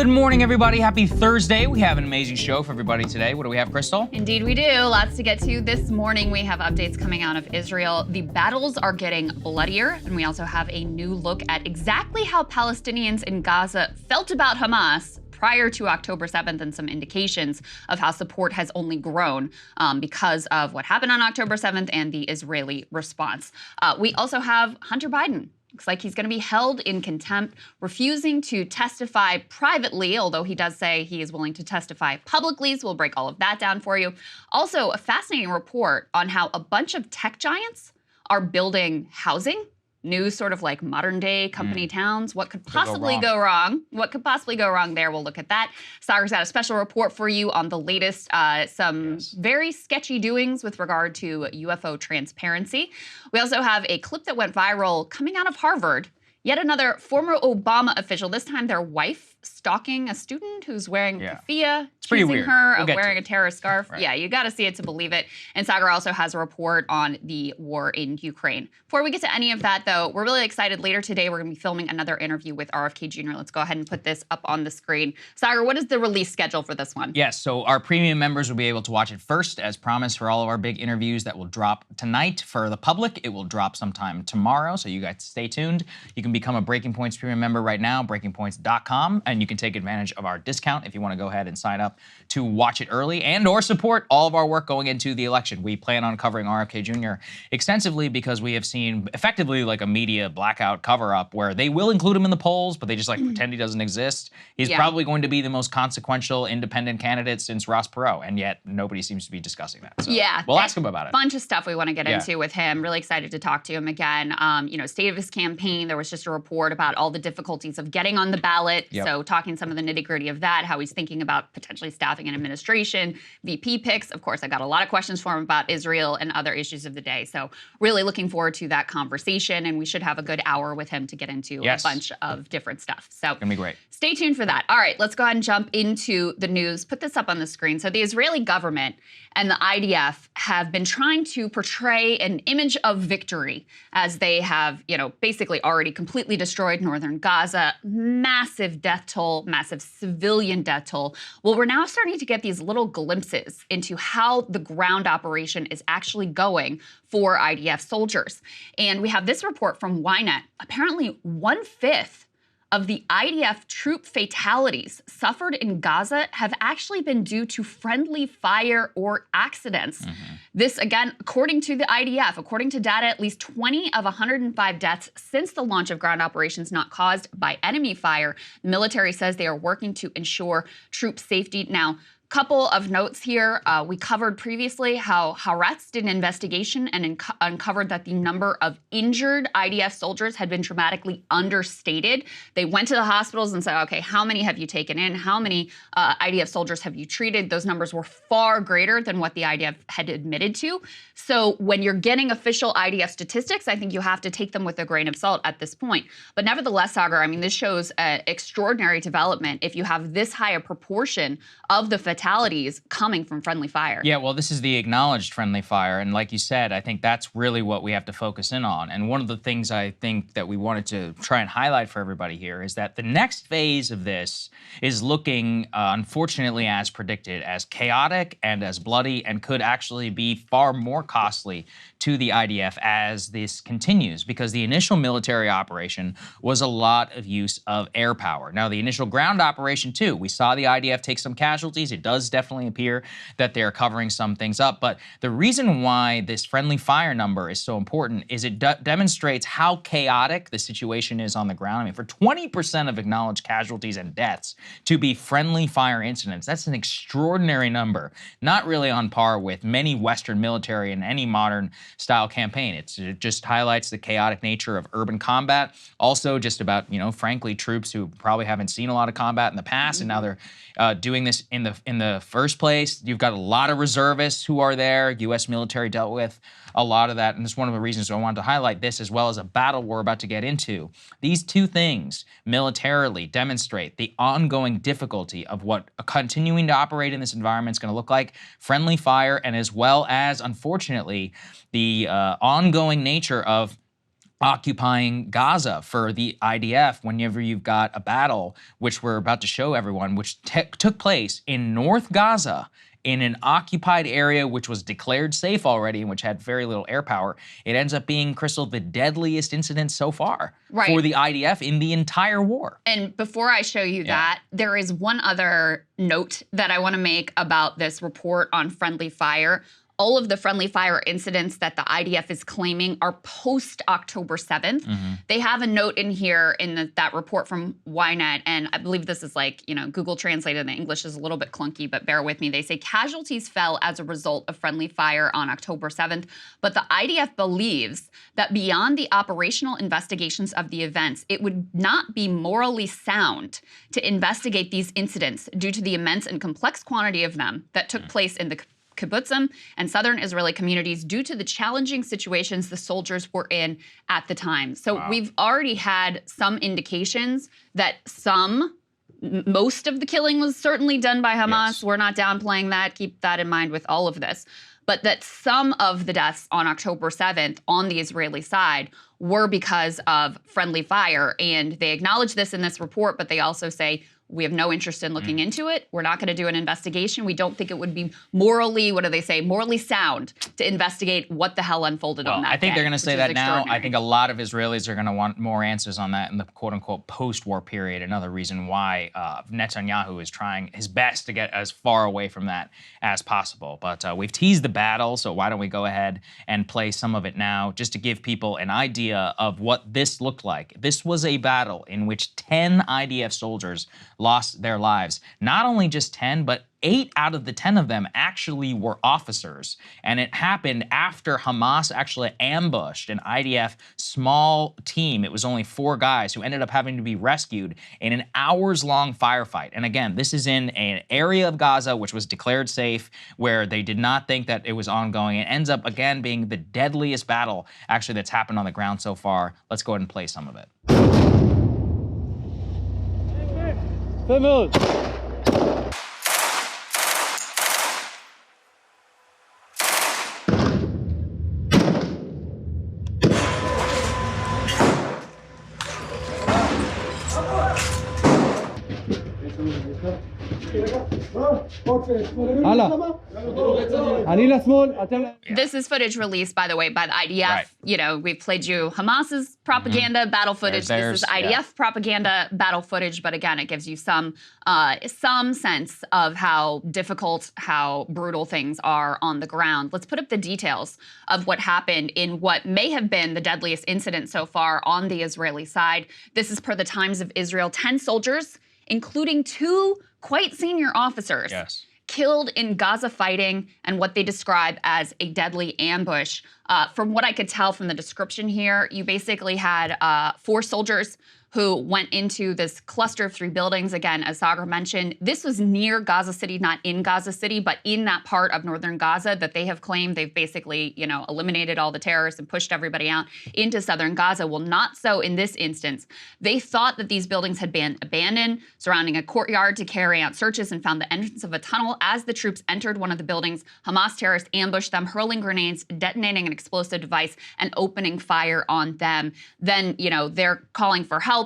Good morning, everybody. Happy Thursday. We have an amazing show for everybody today. What do we have, Krystal? Indeed we do. Lots to get to this morning. We have updates coming out of Israel. The battles are getting bloodier, and we also have a new look at exactly how Palestinians in Gaza felt about Hamas prior to October 7th and some indications of how support has only grown because of what happened on October 7th and the Israeli response. We also have Hunter Biden. Looks like he's going to be held in contempt, refusing to testify privately, although he does say he is willing to testify publicly, so we'll break all of that down for you. Also, a fascinating report on how a bunch of tech giants are building housing. New sort of like modern day company towns. What could possibly go wrong? What could possibly go wrong there? We'll look at that. Saagar's got a special report for you on the latest, very sketchy doings with regard to UFO transparency. We also have a clip that went viral coming out of Harvard. Yet another former Obama official, this time their wife, stalking a student who's wearing keffiyeh, accusing her of wearing a terrorist scarf. Right. Yeah, you got to see it to believe it. And Saagar also has a report on the war in Ukraine. Before we get to any of that, though, we're really excited. Later today, we're going to be filming another interview with RFK Jr. Let's go ahead and put this up on the screen. Saagar, what is the release schedule for this one? Yes, so our premium members will be able to watch it first, as promised, for all of our big interviews that will drop tonight. For the public, it will drop sometime tomorrow, so you guys stay tuned. You can become a Breaking Points premium member right now, breakingpoints.com, and you can take advantage of our discount if you want to go ahead and sign up to watch it early and or support all of our work going into the election. We plan on covering RFK Jr. extensively because we have seen effectively like a media blackout cover-up where they will include him in the polls, but they just like pretend he doesn't exist. He's probably going to be the most consequential independent candidate since Ross Perot, and yet nobody seems to be discussing that. So we'll ask him about it. Bunch of stuff we want to get into with him. Really excited to talk to him again. State of his campaign. There was just a report about all the difficulties of getting on the ballot. So talking some of the nitty-gritty of that, how he's thinking about potentially staffing an administration, VP picks. Of course, I got a lot of questions for him about Israel and other issues of the day. So really looking forward to that conversation, and we should have a good hour with him to get into a bunch of different stuff. So it's gonna be great. Stay tuned for that. All right, let's go ahead and jump into the news. Put this up on the screen. So the Israeli government and the IDF have been trying to portray an image of victory as they have, basically already completely destroyed northern Gaza, massive death toll, massive civilian death toll. Well, we're now starting to get these little glimpses into how the ground operation is actually going for IDF soldiers. And we have this report from Ynet. Apparently 1/5 of the IDF troop fatalities suffered in Gaza have actually been due to friendly fire or accidents. This, again, according to the IDF, according to data, at least 20 of 105 deaths since the launch of ground operations not caused by enemy fire. The military says they are working to ensure troop safety. Now, couple of notes here. We covered previously how Haaretz did an investigation and uncovered that the number of injured IDF soldiers had been dramatically understated. They went to the hospitals and said, okay, how many have you taken in? How many IDF soldiers have you treated? Those numbers were far greater than what the IDF had admitted to. So when you're getting official IDF statistics, I think you have to take them with a grain of salt at this point. But nevertheless, Saagar, I mean, this shows an extraordinary development if you have this high a proportion of the fatalities coming from friendly fire. Yeah, well, this is the acknowledged friendly fire. And like you said, I think that's really what we have to focus in on. And one of the things I think that we wanted to try and highlight for everybody here is that the next phase of this is looking, unfortunately, as predicted, as chaotic and as bloody, and could actually be far more costly to the IDF as this continues, because the initial military operation was a lot of use of air power. Now, the initial ground operation, too, we saw the IDF take some casualties. It does definitely appear that they're covering some things up. But the reason why this friendly fire number is so important is it demonstrates how chaotic the situation is on the ground. I mean, for 20% of acknowledged casualties and deaths to be friendly fire incidents, that's an extraordinary number, not really on par with many Western military in any modern style campaign. It just highlights the chaotic nature of urban combat. Also just about, frankly, troops who probably haven't seen a lot of combat in the past, and now they're doing this in the first place. You've got a lot of reservists who are there. U.S. military dealt with a lot of that, and it's one of the reasons I wanted to highlight this, as well as a battle we're about to get into. These two things militarily demonstrate the ongoing difficulty of what continuing to operate in this environment is going to look like, friendly fire, and as well as, unfortunately, the ongoing nature of occupying Gaza for the IDF whenever you've got a battle, which we're about to show everyone, which took place in North Gaza in an occupied area which was declared safe already and which had very little air power. It ends up being, Krystal, the deadliest incident so far for the IDF in the entire war. And before I show you that, there is one other note that I want to make about this report on friendly fire. All of the friendly fire incidents that the IDF is claiming are post-October 7th. They have a note in here in that report from Ynet, and I believe this is like, Google translated. The English is a little bit clunky, but bear with me. They say casualties fell as a result of friendly fire on October 7th, but the IDF believes that beyond the operational investigations of the events, it would not be morally sound to investigate these incidents due to the immense and complex quantity of them that took place in the kibbutzim and southern Israeli communities due to the challenging situations the soldiers were in at the time. So we've already had some indications that most of the killing was certainly done by Hamas. Yes. We're not downplaying that. Keep that in mind with all of this. But that some of the deaths on October 7th on the Israeli side were because of friendly fire. And they acknowledge this in this report, but they also say, we have no interest in looking into it. We're not going to do an investigation. We don't think it would be morally, what do they say, morally sound to investigate what the hell unfolded on that day. I think they're going to say that now. I think a lot of Israelis are going to want more answers on that in the quote-unquote post-war period. Another reason why Netanyahu is trying his best to get as far away from that as possible. But we've teased the battle, so why don't we go ahead and play some of it now just to give people an idea of what this looked like. This was a battle in which 10 IDF soldiers lost their lives. Not only just 10, but 8 out of the 10 of them actually were officers. And it happened after Hamas actually ambushed an IDF small team. It was only 4 guys who ended up having to be rescued in an hours-long firefight. And again, this is in an area of Gaza which was declared safe, where they did not think that it was ongoing. It ends up, again, being the deadliest battle actually that's happened on the ground so far. Let's go ahead and play some of it. This is footage released, by the way, by the IDF. Right. You know, we've played you Hamas's propaganda battle footage. This is IDF propaganda battle footage, but again, it gives you some sense of how difficult, how brutal things are on the ground. Let's put up the details of what happened in what may have been the deadliest incident so far on the Israeli side. This is per the Times of Israel. 10 soldiers, including 2 quite senior officers, killed in Gaza fighting and what they describe as a deadly ambush. From what I could tell from the description here, you basically had 4 soldiers who went into this cluster of 3 buildings. Again, as Saagar mentioned, this was near Gaza City, not in Gaza City, but in that part of northern Gaza that they have claimed they've basically, eliminated all the terrorists and pushed everybody out into southern Gaza. Well, not so in this instance. They thought that these buildings had been abandoned, surrounding a courtyard to carry out searches, and found the entrance of a tunnel. As the troops entered one of the buildings, Hamas terrorists ambushed them, hurling grenades, detonating an explosive device, and opening fire on them. Then, they're calling for help.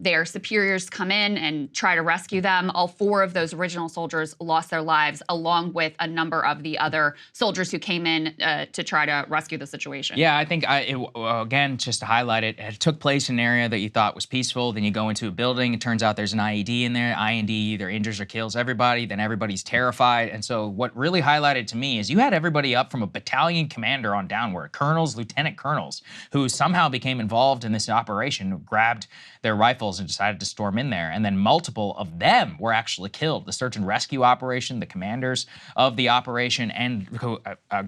Their superiors come in and try to rescue them. All 4 of those original soldiers lost their lives, along with a number of the other soldiers who came in to try to rescue the situation. Yeah, I think, again, just to highlight it, it took place in an area that you thought was peaceful. Then you go into a building. It turns out there's an IED in there. IED either injures or kills everybody. Then everybody's terrified. And so what really highlighted to me is you had everybody up from a battalion commander on downward, colonels, lieutenant colonels, who somehow became involved in this operation, grabbed their rifles and decided to storm in there. And then multiple of them were actually killed. The search and rescue operation, the commanders of the operation, and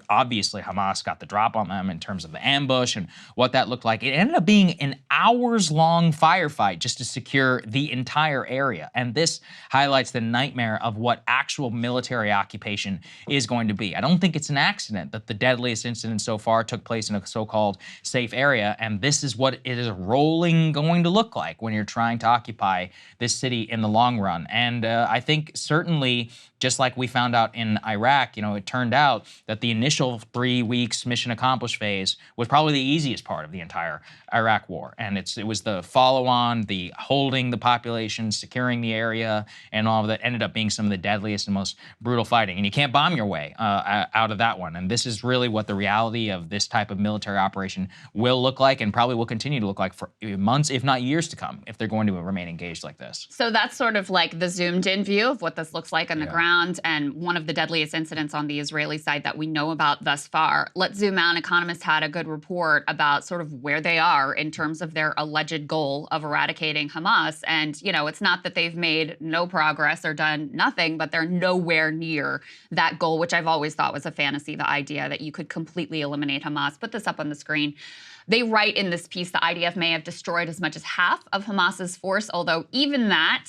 obviously Hamas got the drop on them in terms of the ambush and what that looked like. It ended up being an hours-long firefight just to secure the entire area. And this highlights the nightmare of what actual military occupation is going to be. I don't think it's an accident that the deadliest incident so far took place in a so-called safe area, and this is what it is going to look like like when you're trying to occupy this city in the long run. And I think certainly, just like we found out in Iraq, it turned out that the initial 3 weeks mission accomplished phase was probably the easiest part of the entire Iraq war. And it was the follow-on, the holding the population, securing the area, and all of that ended up being some of the deadliest and most brutal fighting. And you can't bomb your way out of that one. And this is really what the reality of this type of military operation will look like, and probably will continue to look like for months, if not years to come, if they're going to remain engaged like this. So that's sort of like the zoomed-in view of what this looks like on the ground, and one of the deadliest incidents on the Israeli side that we know about thus far. Let's zoom out. Economist had a good report about sort of where they are in terms of their alleged goal of eradicating Hamas. And, it's not that they've made no progress or done nothing, but they're nowhere near that goal, which I've always thought was a fantasy, the idea that you could completely eliminate Hamas. Put this up on the screen. They write in this piece, the IDF may have destroyed as much as half of Hamas's force, although even that,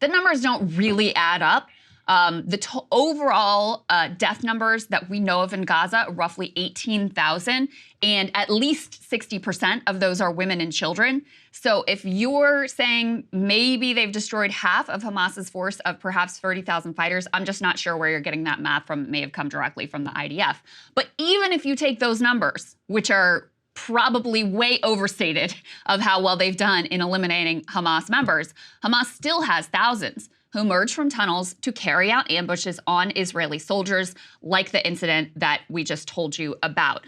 the numbers don't really add up. The overall death numbers that we know of in Gaza, roughly 18,000, and at least 60% of those are women and children. So if you're saying maybe they've destroyed half of Hamas's force of perhaps 30,000 fighters, I'm just not sure where you're getting that math from. It may have come directly from the IDF. But even if you take those numbers, which are probably way overstated of how well they've done in eliminating Hamas members, Hamas still has thousands who emerge from tunnels to carry out ambushes on Israeli soldiers, like the incident that we just told you about.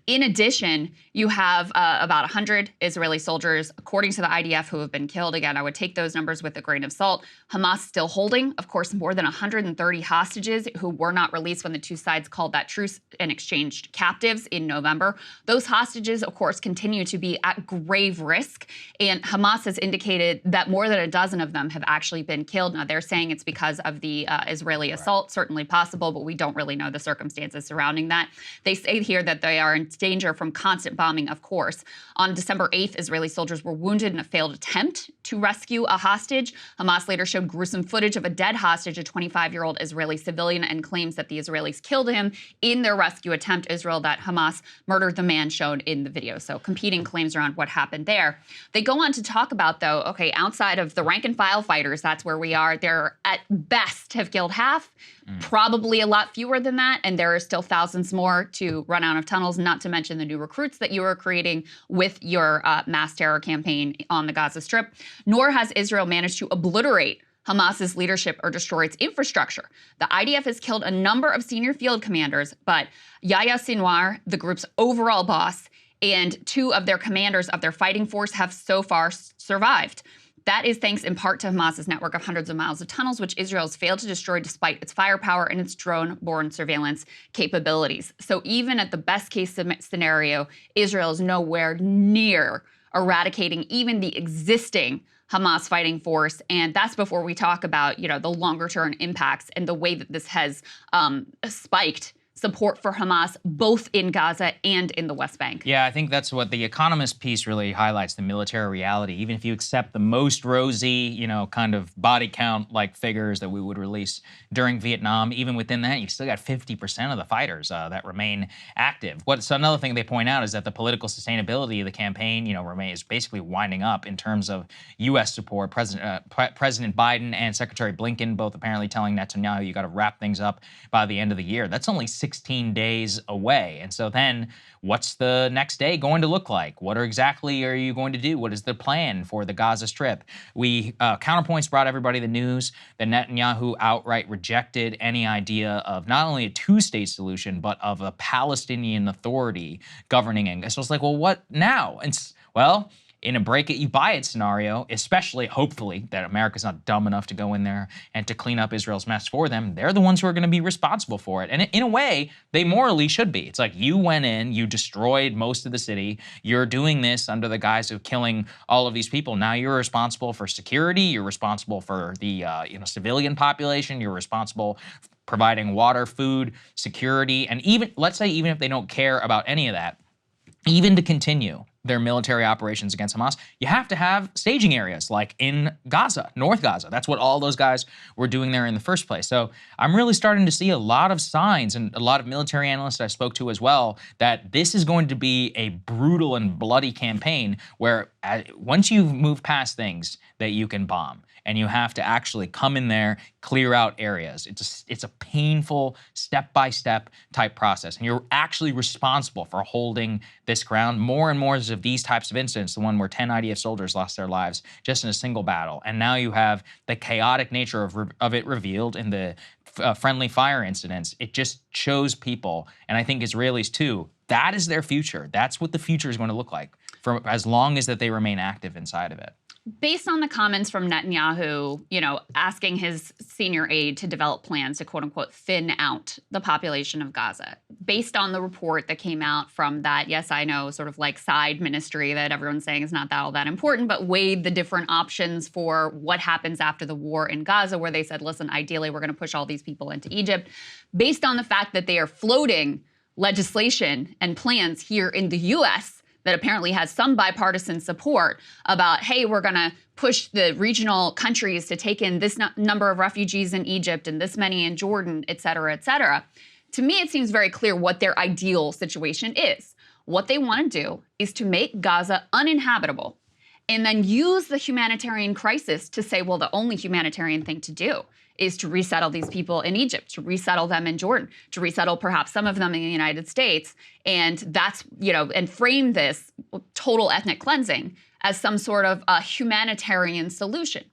In addition, you have about 100 Israeli soldiers, according to the IDF, who have been killed. Again, I would take those numbers with a grain of salt. Hamas still holding, of course, more than 130 hostages who were not released when the two sides called that truce and exchanged captives in November. Those hostages, of course, continue to be at grave risk, and Hamas has indicated that more than a dozen of them have actually been killed. Now, they're saying it's because of the Israeli assault, certainly possible, but we don't really know the circumstances surrounding that. They say here that they are in danger from constant bombing, of course. On December 8th, Israeli soldiers were wounded in a failed attempt to rescue a hostage. Hamas later showed gruesome footage of a dead hostage, a 25-year-old Israeli civilian, and claims that the Israelis killed him in their rescue attempt. Israel that Hamas murdered the man shown in the video. So competing claims around what happened there. They go on to talk about, though, okay, outside of the rank and file fighters, that's where we are. They're at best have killed half, probably a lot fewer than that, and there are still thousands more to run out of tunnels, not to mention the new recruits that you are creating with your mass terror campaign on the Gaza Strip. Nor has Israel managed to obliterate Hamas's leadership or destroy its infrastructure. The IDF has killed a number of senior field commanders, but Yahya Sinwar, the group's overall boss, and two of their commanders of their fighting force have so far survived. That is thanks in part to Hamas's network of hundreds of miles of tunnels, which Israel has failed to destroy despite its firepower and its drone-borne surveillance capabilities. So even at the best-case scenario, Israel is nowhere near eradicating even the existing Hamas fighting force. And that's before we talk about, the longer-term impacts and the way that this has spiked support for Hamas, both in Gaza and in the West Bank. Yeah, I think that's what the Economist piece really highlights, the military reality. Even if you accept the most rosy, kind of body count like figures that we would release during Vietnam, even within that, you've still got 50% of the fighters that remain active. So another thing they point out is that the political sustainability of the campaign, is basically winding up in terms of U.S. support. President Biden and Secretary Blinken both apparently telling Netanyahu, you got to wrap things up by the end of the year. That's only 16 days away. And so then what's the next day going to look like? What exactly are you going to do? What is the plan for the Gaza Strip? Counterpoints brought everybody the news that Netanyahu outright rejected any idea of not only a two-state solution, but of a Palestinian Authority governing it. So it's like, well, what now? In a break-it-you-buy-it scenario, especially, hopefully, that America's not dumb enough to go in there and to clean up Israel's mess for them, they're the ones who are going to be responsible for it. And in a way, they morally should be. It's like you went in, you destroyed most of the city, you're doing this under the guise of killing all of these people. Now you're responsible for security, you're responsible for the civilian population, you're responsible for providing water, food, security, and even, let's say, even if they don't care about any of that, even to continue their military operations against Hamas, you have to have staging areas like in Gaza, North Gaza. That's what all those guys were doing there in the first place. So I'm really starting to see a lot of signs, and a lot of military analysts I spoke to as well, that this is going to be a brutal and bloody campaign where once you move past things that you can bomb, and you have to actually come in there, clear out areas. It's a painful step-by-step type process, and you're actually responsible for holding this ground. More and more of these types of incidents, the one where 10 IDF soldiers lost their lives just in a single battle, and now you have the chaotic nature of it revealed in the friendly fire incidents. It just shows people, and I think Israelis too, that is their future. That's what the future is going to look like for as long as that they remain active inside of it. Based on the comments from Netanyahu, asking his senior aide to develop plans to quote unquote thin out the population of Gaza, based on the report that came out from that, yes, I know, sort of like side ministry that everyone's saying is not all that important, but weighed the different options for what happens after the war in Gaza, where they said, listen, ideally, we're going to push all these people into Egypt. Based on the fact that they are floating legislation and plans here in the U.S., that apparently has some bipartisan support about, hey, we're going to push the regional countries to take in this number of refugees in Egypt and this many in Jordan, et cetera, et cetera. To me, it seems very clear what their ideal situation is. What they want to do is to make Gaza uninhabitable and then use the humanitarian crisis to say, well, the only humanitarian thing to do is to resettle these people in Egypt, to resettle them in Jordan, to resettle perhaps some of them in the United States. And that's, and frame this total ethnic cleansing as some sort of a humanitarian solution.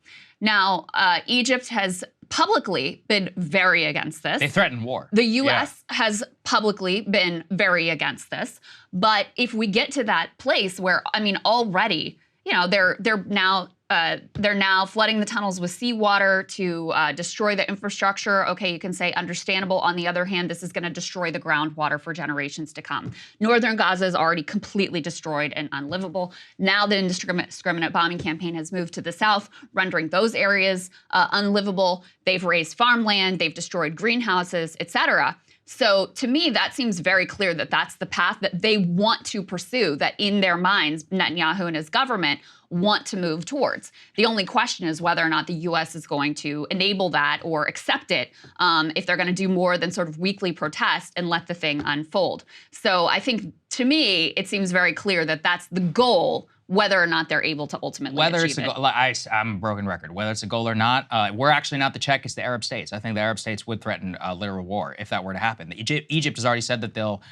Now, Egypt has publicly been very against this. They threatened war. The U.S. has publicly been very against this. But if we get to that place where, already, they're now flooding the tunnels with seawater to destroy the infrastructure. Okay, you can say understandable. On the other hand, this is going to destroy the groundwater for generations to come. Northern Gaza is already completely destroyed and unlivable. Now the indiscriminate bombing campaign has moved to the south, rendering those areas unlivable. They've razed farmland, they've destroyed greenhouses, et cetera. So to me, that seems very clear that that's the path that they want to pursue, that in their minds, Netanyahu and his government want to move towards. The only question is whether or not the U.S. is going to enable that or accept it, if they're going to do more than sort of weekly protest and let the thing unfold. So I think, to me, it seems very clear that that's the goal, whether or not they're able to ultimately achieve it. I'm a broken record. Whether it's a goal or not, we're actually not the check. It's the Arab states. I think the Arab states would threaten literal war if that were to happen. Egypt has already said that they'll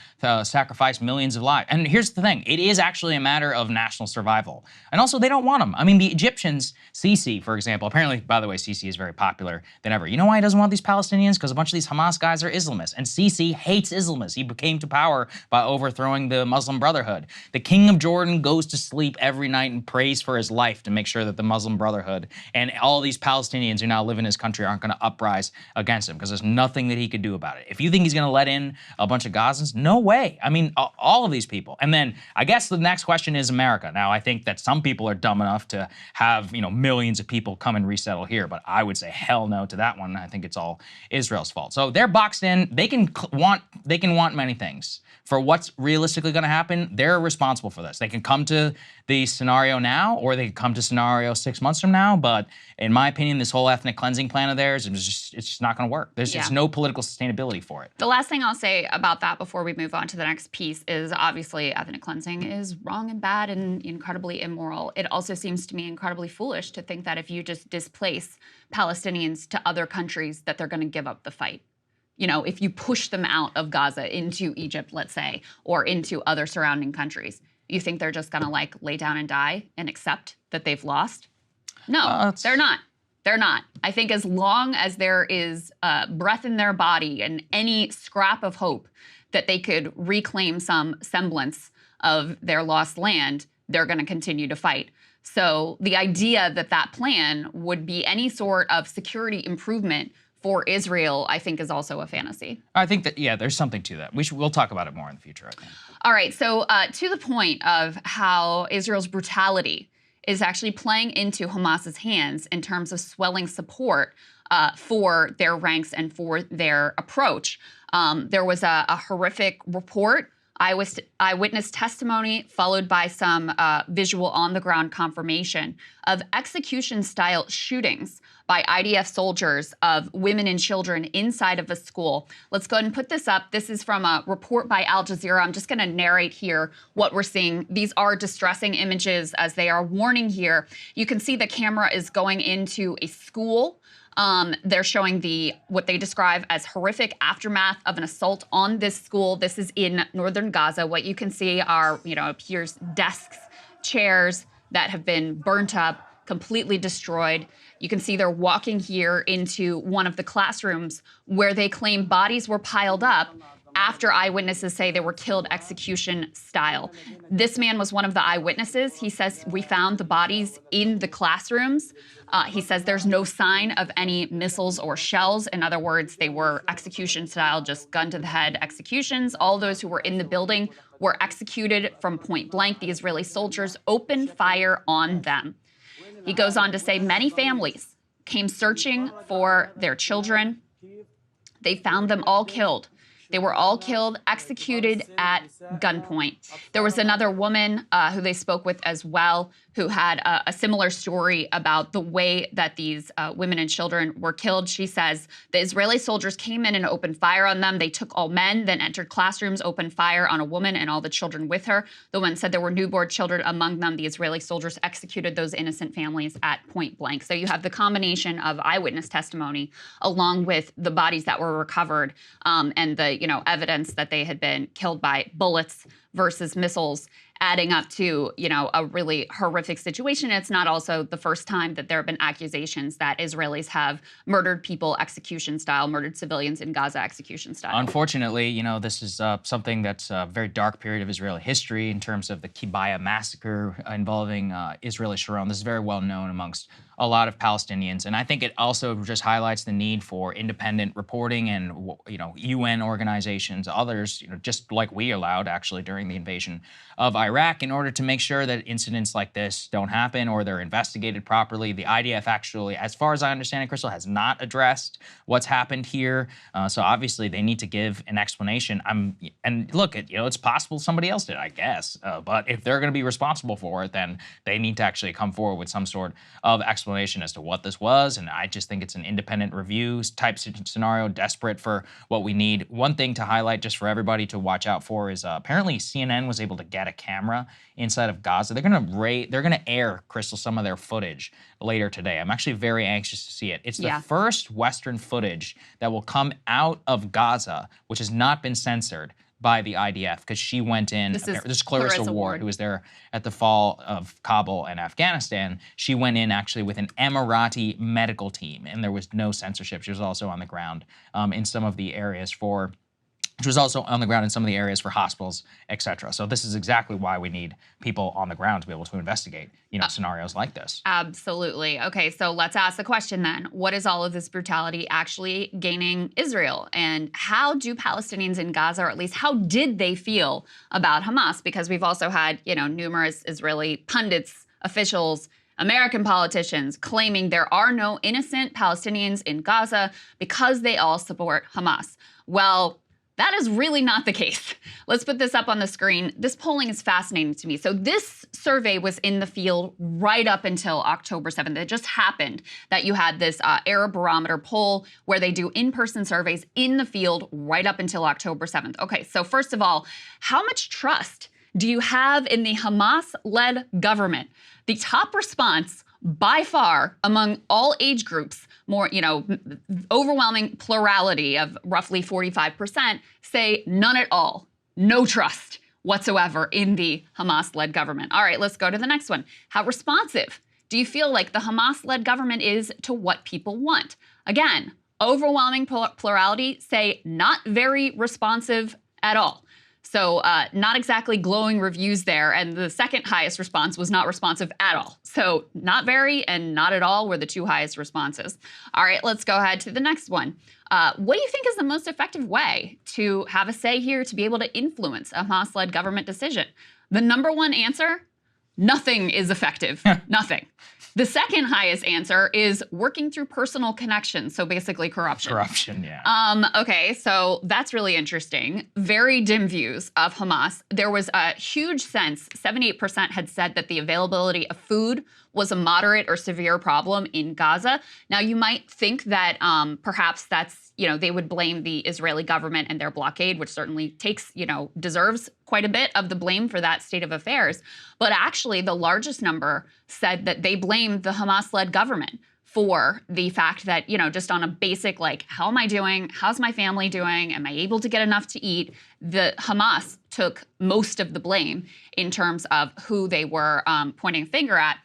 sacrifice millions of lives. And here's the thing. It is actually a matter of national survival. And also, they don't want them. The Egyptians, Sisi, for example, apparently, by the way, Sisi is very popular than ever. You know why he doesn't want these Palestinians? Because a bunch of these Hamas guys are Islamists. And Sisi hates Islamists. He came to power by overthrowing the Muslim Brotherhood. The king of Jordan goes to sleep every night and prays for his life to make sure that the Muslim Brotherhood and all these Palestinians who now live in his country aren't going to uprise against him, because there's nothing that he could do about it. If you think he's going to let in a bunch of Gazans, no way. All of these people. And then I guess the next question is America. Now, I think that some people are dumb enough to have, millions of people come and resettle here, but I would say hell no to that one. I think it's all Israel's fault. So they're boxed in. They can want many things. For what's realistically going to happen, they're responsible for this. They can come to the scenario now, or they can come to scenario 6 months from now. But in my opinion, this whole ethnic cleansing plan of theirs, it's just not going to work. There's just no political sustainability for it. The last thing I'll say about that before we move on to the next piece is obviously ethnic cleansing is wrong and bad and incredibly immoral. It also seems to me incredibly foolish to think that if you just displace Palestinians to other countries that they're going to give up the fight. If you push them out of Gaza into Egypt, let's say, or into other surrounding countries, you think they're just going to lay down and die and accept that they've lost? No, they're not. They're not. I think as long as there is breath in their body and any scrap of hope that they could reclaim some semblance of their lost land, they're going to continue to fight. So the idea that that plan would be any sort of security improvement for Israel, I think, is also a fantasy. I think that, there's something to that. We'll talk about it more in the future, I think. All right, so to the point of how Israel's brutality is actually playing into Hamas's hands in terms of swelling support for their ranks and for their approach. There was a horrific report eyewitness testimony, followed by some visual on-the-ground confirmation of execution-style shootings by IDF soldiers of women and children inside of a school. Let's go ahead and put this up. This is from a report by Al Jazeera. I'm just going to narrate here what we're seeing. These are distressing images as they are warning here. You can see the camera is going into a school. They're showing what they describe as horrific aftermath of an assault on this school. This is in northern Gaza. What you can see are, appears desks, chairs that have been burnt up, completely destroyed. You can see they're walking here into one of the classrooms where they claim bodies were piled up after eyewitnesses say they were killed execution style. This man was one of the eyewitnesses. He says, we found the bodies in the classrooms. He says there's no sign of any missiles or shells. In other words, they were execution style, just gun to the head executions. All those who were in the building were executed from point blank. The Israeli soldiers opened fire on them. He goes on to say many families came searching for their children. They found them all killed. They were all killed, executed at gunpoint. There was another woman who they spoke with as well, who had a similar story about the way that these women and children were killed. She says the Israeli soldiers came in and opened fire on them. They took all men, then entered classrooms, opened fire on a woman and all the children with her. The woman said there were newborn children among them. The Israeli soldiers executed those innocent families at point blank. So you have the combination of eyewitness testimony along with the bodies that were recovered and the evidence that they had been killed by bullets versus missiles, adding up to, a really horrific situation. It's not also the first time that there have been accusations that Israelis have murdered people execution style, murdered civilians in Gaza execution style. Unfortunately, this is something that's a very dark period of Israeli history in terms of the Kibaya massacre involving Israeli Sharon. This is very well known amongst a lot of Palestinians. And I think it also just highlights the need for independent reporting and, UN organizations, others, just like we allowed actually during the invasion of Iraq, in order to make sure that incidents like this don't happen or they're investigated properly. The IDF actually, as far as I understand it, Krystal, has not addressed what's happened here. So obviously they need to give an explanation. And look, it's possible somebody else did, I guess. But if they're going to be responsible for it, then they need to actually come forward with some sort of explanation as to what this was. And I just think it's an independent review type scenario, desperate for what we need. One thing to highlight just for everybody to watch out for is apparently CNN was able to get a camera inside of Gaza. They're gonna air, Krystal, some of their footage later today. I'm actually very anxious to see it. It's the first Western footage that will come out of Gaza, which has not been censored by the IDF, because she went in. This is Clarissa Ward, who was there at the fall of Kabul and Afghanistan. She went in actually with an Emirati medical team, and there was no censorship. She was also on the ground in some of the areas for. Which was also on the ground in some of the areas for hospitals, et cetera. So this is exactly why we need people on the ground to be able to investigate, scenarios like this. Absolutely. Okay, so let's ask the question then. What is all of this brutality actually gaining Israel? And how do Palestinians in Gaza, or at least how did they feel about Hamas? Because we've also had, numerous Israeli pundits, officials, American politicians claiming there are no innocent Palestinians in Gaza because they all support Hamas. Well, that is really not the case. Let's put this up on the screen. This polling is fascinating to me. So this survey was in the field right up until October 7th. It just happened that you had this Arab Barometer poll where they do in-person surveys in the field right up until October 7th. Okay, so first of all, how much trust do you have in the Hamas-led government? The top response by far among all age groups, more, overwhelming plurality of roughly 45% say none at all, no trust whatsoever in the Hamas-led government. All right, let's go to the next one. How responsive do you feel like the Hamas-led government is to what people want? Again, overwhelming plurality say not very responsive at all. So not exactly glowing reviews there. And the second highest response was not responsive at all. So not very and not at all were the two highest responses. All right, let's go ahead to the next one. What do you think is the most effective way to have a say here, to be able to influence a Hamas-led government decision? The number one answer, Nothing is effective. Nothing. The second highest answer is working through personal connections. So basically corruption. Corruption, yeah. Okay, so that's really interesting. Very dim views of Hamas. There was a huge sense, 78% had said that the availability of food was a moderate or severe problem in Gaza. Now, you might think that perhaps that's, they would blame the Israeli government and their blockade, which certainly takes, deserves quite a bit of the blame for that state of affairs. But actually, the largest number said that they blamed the Hamas-led government for the fact that, just on a basic, like, how am I doing? How's my family doing? Am I able to get enough to eat? The Hamas took most of the blame in terms of who they were pointing a finger at.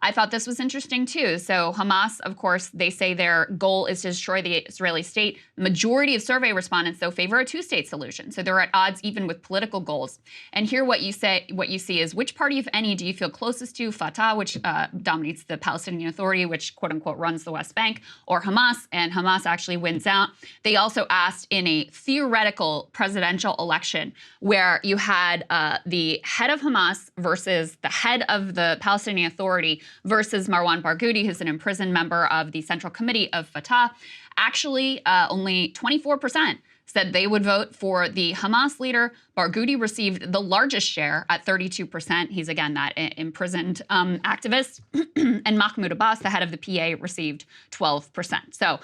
I thought this was interesting too. So Hamas, of course, they say their goal is to destroy the Israeli state. The majority of survey respondents, though, favor a two-state solution. So they're at odds even with political goals. And here what you see is, which party, if any, do you feel closest to? Fatah, which dominates the Palestinian Authority, which quote unquote runs the West Bank, or Hamas, and Hamas actually wins out. They also asked in a theoretical presidential election where you had the head of Hamas versus the head of the Palestinian Authority versus Marwan Barghouti, who's an imprisoned member of the Central Committee of Fatah. Actually, only 24% said they would vote for the Hamas leader. Barghouti received the largest share at 32%. He's, again, that imprisoned activist. And Mahmoud Abbas, the head of the PA, received 12%. So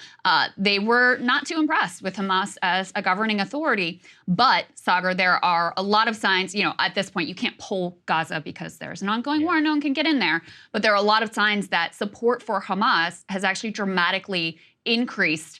they were not too impressed with Hamas as a governing authority. But, Saagar, there are a lot of signs. At this point, you can't poll Gaza because there's an ongoing war. No one can get in there. But there are a lot of signs that support for Hamas has actually dramatically increased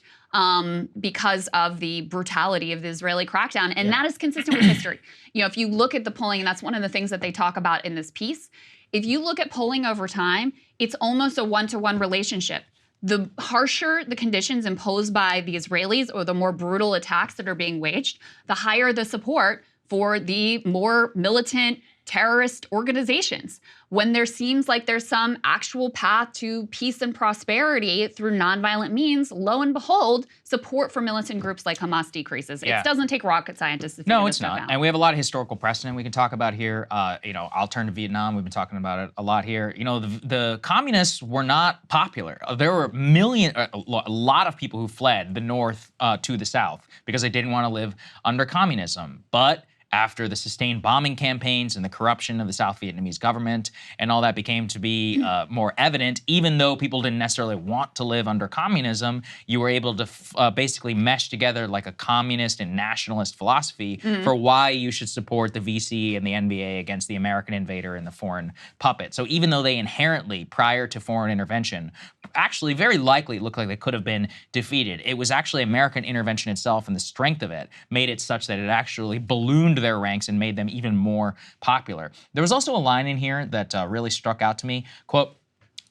because of the brutality of the Israeli crackdown. And that is consistent with history. If you look at the polling, and that's one of the things that they talk about in this piece, if you look at polling over time, it's almost a one-to-one relationship. The harsher the conditions imposed by the Israelis or the more brutal attacks that are being waged, the higher the support for the more militant terrorist organizations. When there seems like there's some actual path to peace and prosperity through nonviolent means, lo and behold, support for militant groups like Hamas decreases. It doesn't take rocket scientists to figure this stuff out. And we have a lot of historical precedent we can talk about here. I'll turn to Vietnam. We've been talking about it a lot here. The communists were not popular. There were a lot of people who fled the north to the south because they didn't want to live under communism. But after the sustained bombing campaigns and the corruption of the South Vietnamese government and all that became to be more evident, even though people didn't necessarily want to live under communism, you were able to basically mesh together like a communist and nationalist philosophy for why you should support the VC and the NBA against the American invader and the foreign puppet. So even though they inherently, prior to foreign intervention, actually very likely looked like they could have been defeated, it was actually American intervention itself and the strength of it made it such that it actually ballooned their ranks and made them even more popular. There was also a line in here that really struck out to me. Quote,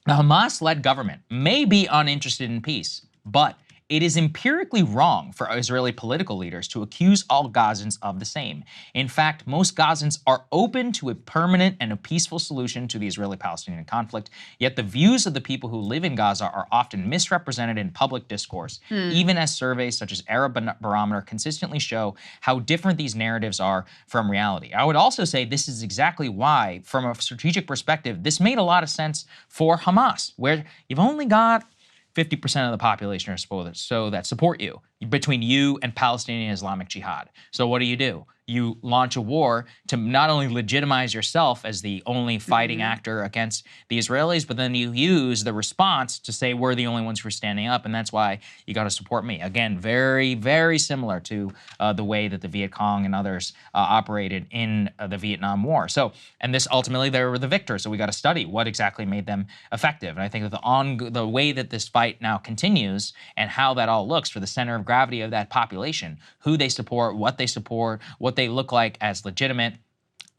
"The Hamas-led government may be uninterested in peace, but it is empirically wrong for Israeli political leaders to accuse all Gazans of the same. In fact, most Gazans are open to a permanent and a peaceful solution to the Israeli-Palestinian conflict, yet the views of the people who live in Gaza are often misrepresented in public discourse, even as surveys such as Arab Barometer consistently show how different these narratives are from reality." I would also say this is exactly why, from a strategic perspective, this made a lot of sense for Hamas, where you've only got 50% of the population or so that support you, between you and Palestinian Islamic Jihad. So what do? You launch a war to not only legitimize yourself as the only fighting actor against the Israelis, but then you use the response to say we're the only ones who are standing up, and that's why you got to support me. Again, very, very similar to the way that the Viet Cong and others operated in the Vietnam War. So, and this ultimately they were the victors, so we got to study what exactly made them effective. And I think that the way that this fight now continues and how that all looks for the center of gravity of that population, who they support, what they look like as legitimate.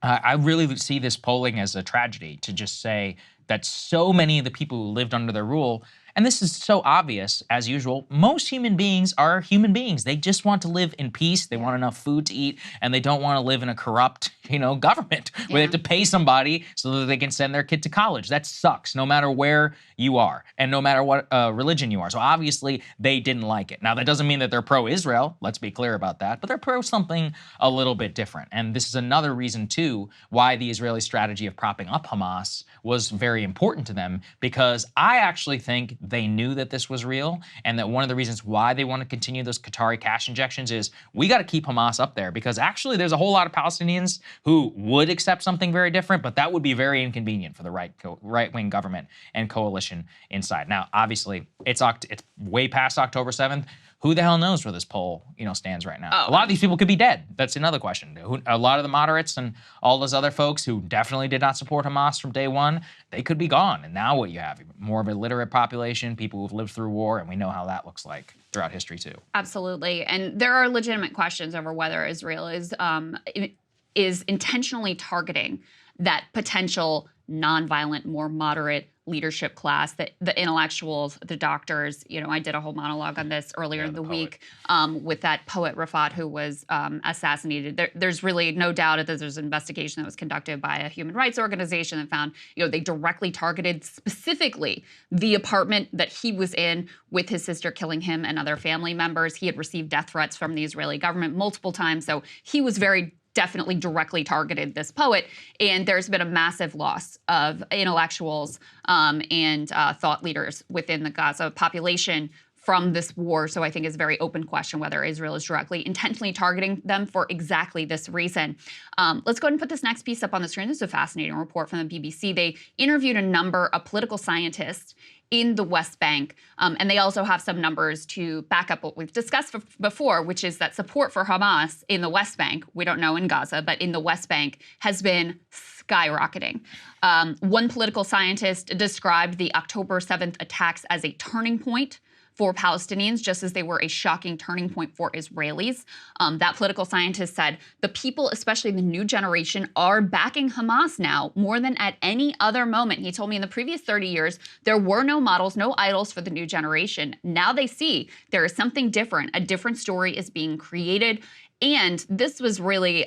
I really see this polling as a tragedy, to just say that so many of the people who lived under their rule And this is so obvious, as usual. Most human beings are human beings. They just want to live in peace. They want enough food to eat, and they don't want to live in a corrupt, government where they have to pay somebody so that they can send their kid to college. That sucks, no matter where you are and no matter what religion you are. So obviously they didn't like it. Now that doesn't mean that they're pro-Israel. Let's be clear about that. But they're pro something a little bit different. And this is another reason too why the Israeli strategy of propping up Hamas was very important to them, because I actually think they knew that this was real, and that one of the reasons why they want to continue those Qatari cash injections is we got to keep Hamas up there, because actually there's a whole lot of Palestinians who would accept something very different, but that would be very inconvenient for the right-wing government and coalition inside. Now, obviously, it's way past October 7th. Who the hell knows where this poll, stands right now? A lot of these people could be dead. That's another question. A lot of the moderates and all those other folks who definitely did not support Hamas from day one, they could be gone. And now what you have, more of a literate population, people who've lived through war, and we know how that looks like throughout history too. Absolutely. And there are legitimate questions over whether Israel is intentionally targeting that potential nonviolent, more moderate leadership class, the intellectuals, the doctors. I did a whole monologue on this earlier in the week with that poet Rafat who was assassinated. There's really no doubt that there's an investigation that was conducted by a human rights organization that found, they directly targeted specifically the apartment that he was in with his sister, killing him and other family members. He had received death threats from the Israeli government multiple times, so he was very definitely directly targeted, this poet, and there's been a massive loss of intellectuals and thought leaders within the Gaza population from this war. So I think it's a very open question whether Israel is directly, intentionally targeting them for exactly this reason. Let's go ahead and put this next piece up on the screen. This is a fascinating report from the BBC. They interviewed a number of political scientists in the West Bank. And they also have some numbers to back up what we've discussed before, which is that support for Hamas in the West Bank, we don't know in Gaza, but in the West Bank, has been skyrocketing. One political scientist described the October 7th attacks as a turning point for Palestinians, just as they were a shocking turning point for Israelis. That political scientist said, the people, especially the new generation, are backing Hamas now more than at any other moment. He told me in the previous 30 years, there were no models, no idols for the new generation. Now they see there is something different. A different story is being created. And this was really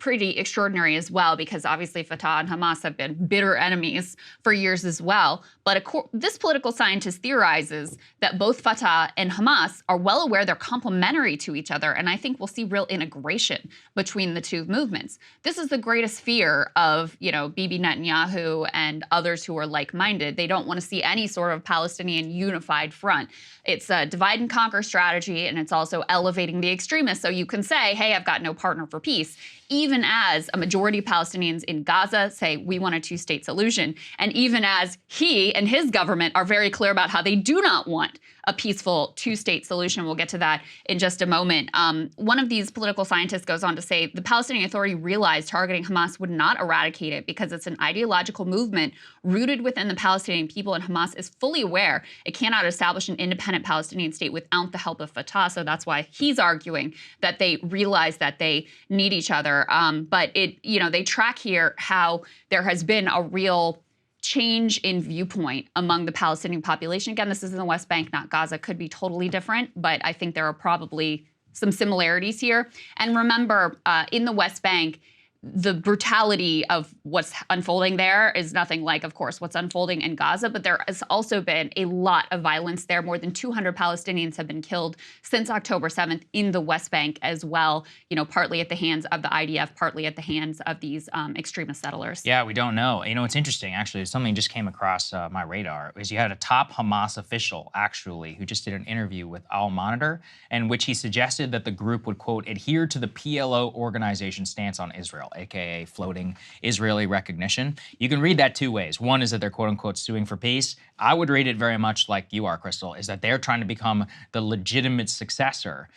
pretty extraordinary as well, because obviously Fatah and Hamas have been bitter enemies for years as well. But this political scientist theorizes that both Fatah and Hamas are well aware they're complementary to each other. And I think we'll see real integration between the two movements. This is the greatest fear of, Bibi Netanyahu and others who are like-minded. They don't want to see any sort of Palestinian unified front. It's a divide and conquer strategy, and it's also elevating the extremists. So you can say, hey, I've got no partner for peace, even as a majority of Palestinians in Gaza say we want a two-state solution, and even as he and his government are very clear about how they do not want a peaceful two-state solution. We'll get to that in just a moment. One of these political scientists goes on to say the Palestinian Authority realized targeting Hamas would not eradicate it because it's an ideological movement rooted within the Palestinian people, and Hamas is fully aware it cannot establish an independent Palestinian state without the help of Fatah. So that's why he's arguing that they realize that they need each other. But they track here how there has been a real change in viewpoint among the Palestinian population. Again, this is in the West Bank, not Gaza. Could be totally different, but I think there are probably some similarities here. And remember, in the West Bank, the brutality of what's unfolding there is nothing like, of course, what's unfolding in Gaza, but there has also been a lot of violence there. More than 200 Palestinians have been killed since October 7th in the West Bank as well, partly at the hands of the IDF, partly at the hands of these extremist settlers. Yeah, we don't know. It's interesting, actually. Something just came across my radar, is you had a top Hamas official, actually, who just did an interview with Al Monitor, in which he suggested that the group would, quote, adhere to the PLO organization stance on Israel, aka floating Israeli recognition. You can read that two ways. One is that they're quote unquote suing for peace. I would read it very much like you are, Krystal, is that they're trying to become the legitimate successor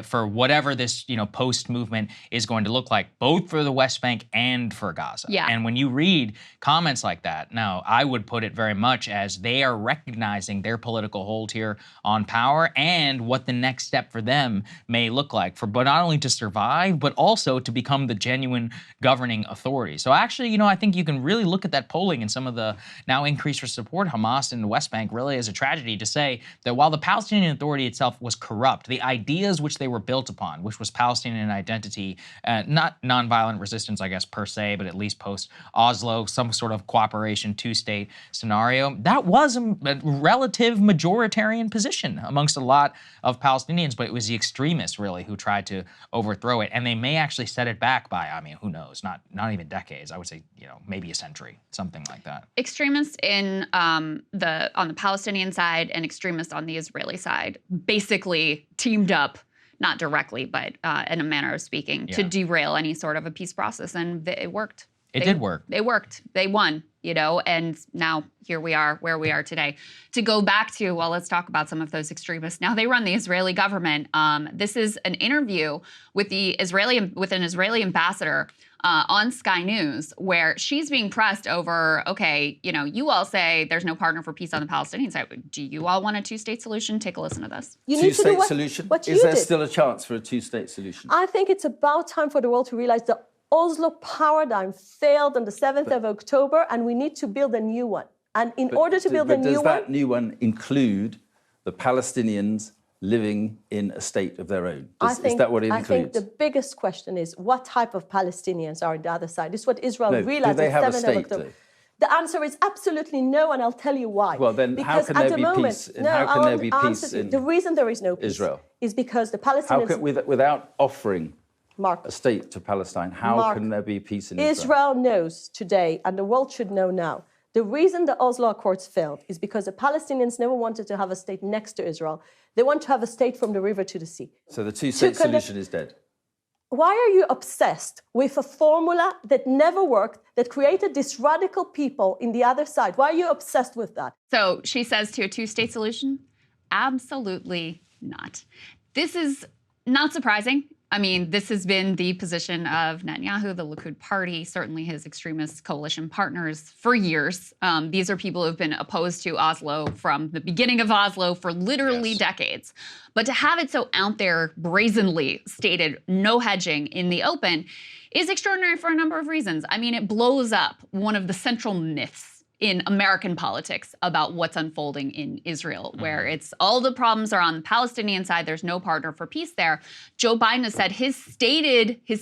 for whatever this post movement is going to look like, both for the West Bank and for Gaza. Yeah. And when you read comments like that, now I would put it very much as they are recognizing their political hold here on power and what the next step for them may look like, but not only to survive, but also to become the genuine governing authority. So actually, I think you can really look at that polling and some of the now increased for support Hamas Holocaust in the West Bank really is a tragedy to say that while the Palestinian Authority itself was corrupt, the ideas which they were built upon, which was Palestinian identity, not nonviolent resistance, I guess, per se, but at least post-Oslo, some sort of cooperation, two-state scenario, that was a relative majoritarian position amongst a lot of Palestinians, but it was the extremists, really, who tried to overthrow it. And they may actually set it back by, I mean, who knows, not even decades. I would say, maybe a century, something like that. Extremists on the Palestinian side and extremists on the Israeli side basically teamed up, not directly, but in a manner of speaking, to derail any sort of a peace process, and it worked. It did work. It worked. They won, and now here we are where we are today. To go back to, well, let's talk about some of those extremists. Now they run the Israeli government. This is an interview with an Israeli ambassador on Sky News, where she's being pressed over, okay, you all say there's no partner for peace on the Palestinian side. Do you all want a two-state solution? Take a listen to this. Two-state solution? Is there still a chance for a two-state solution? I think it's about time for the world to realize the Oslo paradigm failed on the 7th of October, and we need to build a new one. And in order to build a new one... Does that new one include the Palestinians living in a state of their own? Is that what it includes? I think the biggest question is what type of Palestinians are on the other side. This is what Israel realized on do they have a 7th state, of October. though? The answer is absolutely no, and I'll tell you why. Well, then how can there be peace? How can there be peace in the reason there is no peace Israel is because the Palestinians... without offering Marcus, a state to Palestine, how can there be peace in Israel? Israel knows today, and the world should know now, the reason the Oslo Accords failed is because the Palestinians never wanted to have a state next to Israel. They want to have a state from the river to the sea. So the two-state solution is dead. Why are you obsessed with a formula that never worked, that created this radical people in the other side? Why are you obsessed with that? So she says to a two-state solution? Absolutely not. This is not surprising. I mean, this has been the position of Netanyahu, the Likud party, certainly his extremist coalition partners for years. These are people who have been opposed to Oslo from the beginning of Oslo for literally decades. But to have it so out there, brazenly stated, no hedging in the open, is extraordinary for a number of reasons. I mean, it blows up one of the central myths in American politics about what's unfolding in Israel, where it's all the problems are on the Palestinian side, there's no partner for peace there. Joe Biden has said his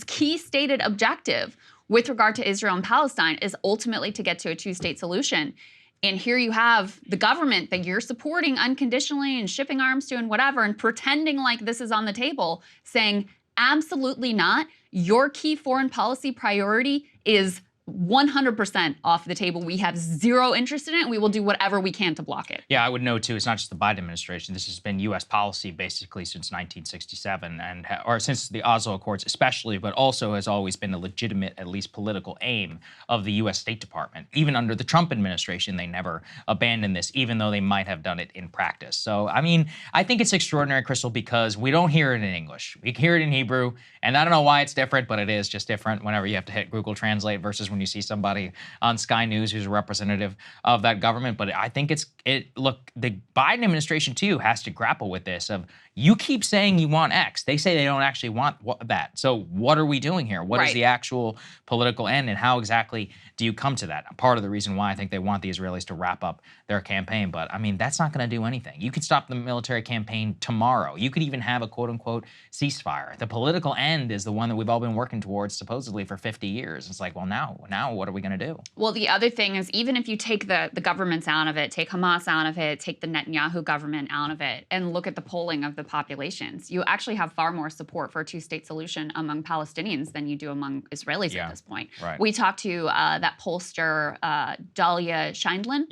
key stated objective with regard to Israel and Palestine is ultimately to get to a two-state solution. And here you have the government that you're supporting unconditionally and shipping arms to and whatever, and pretending like this is on the table, saying absolutely not. Your key foreign policy priority is 100% off the table. We have zero interest in it, and we will do whatever we can to block it. Yeah, I would know too. It's not just the Biden administration. This has been U.S. policy basically since 1967, or since the Oslo Accords, especially, but also has always been a legitimate, at least political aim of the U.S. State Department. Even under the Trump administration, they never abandoned this, even though they might have done it in practice. So, I mean, I think it's extraordinary, Krystal, because we don't hear it in English. We hear it in Hebrew, and I don't know why it's different, but it is just different whenever you have to hit Google Translate versus when you see somebody on Sky News who's a representative of that government. But I think look, the Biden administration too has to grapple with this of, you keep saying you want X. They say they don't actually want that. So what are we doing here? What is the actual political end, and how exactly do you come to that? Part of the reason why I think they want the Israelis to wrap up their campaign. But I mean, that's not going to do anything. You could stop the military campaign tomorrow. You could even have a quote unquote ceasefire. The political end is the one that we've all been working towards supposedly for 50 years. It's like, well, now what are we going to do? Well, the other thing is, even if you take the governments out of it, take Hamas out of it, take the Netanyahu government out of it, and look at the polling of the populations, you actually have far more support for a two-state solution among Palestinians than you do among Israelis at this point. Right. We talked to that pollster, Dahlia Scheindlin,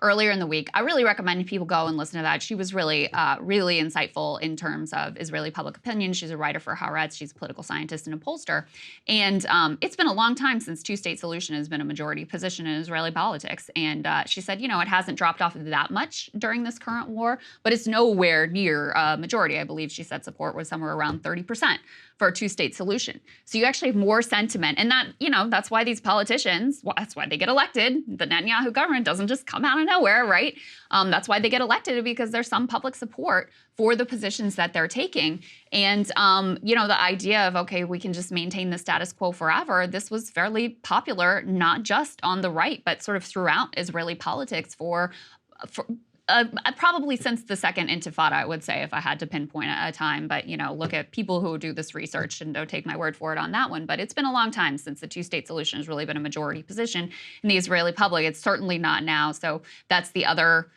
earlier in the week. I really recommend people go and listen to that. She was really, really insightful in terms of Israeli public opinion. She's a writer for Haaretz. She's a political scientist and a pollster. And it's been a long time since two-state solution has been a majority position in Israeli politics. And she said, it hasn't dropped off that much during this current war, but it's nowhere near a majority. I believe she said support was somewhere around 30% for a two-state solution. So you actually have more sentiment. And that, that's why these politicians, that's why they get elected. The Netanyahu government doesn't just come out of nowhere, right? That's why they get elected, because there's some public support for the positions that they're taking. And, the idea of, okay, we can just maintain the status quo forever, this was fairly popular, not just on the right, but sort of throughout Israeli politics for probably since the second Intifada, I would say, if I had to pinpoint a time. But, you know, look at people who do this research and don't take my word for it on that one. But it's been a long time since the two-state solution has really been a majority position in the Israeli public. It's certainly not now. So that's the other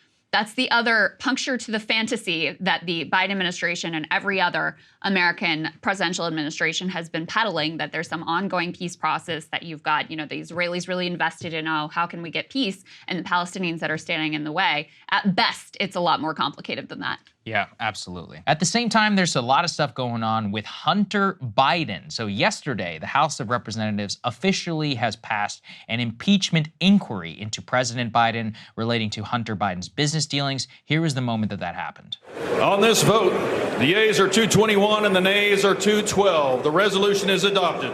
puncture to the fantasy that the Biden administration and every other American presidential administration has been peddling, that there's some ongoing peace process, that you've got, you know, the Israelis really invested in, oh, how can we get peace? And the Palestinians that are standing in the way. At best, it's a lot more complicated than that. Yeah, absolutely. At the same time, there's a lot of stuff going on with Hunter Biden. So yesterday, the House of Representatives officially has passed an impeachment inquiry into President Biden relating to Hunter Biden's business dealings. Here was the moment that happened. On this vote, the yeas are 221 and the nays are 212. The resolution is adopted.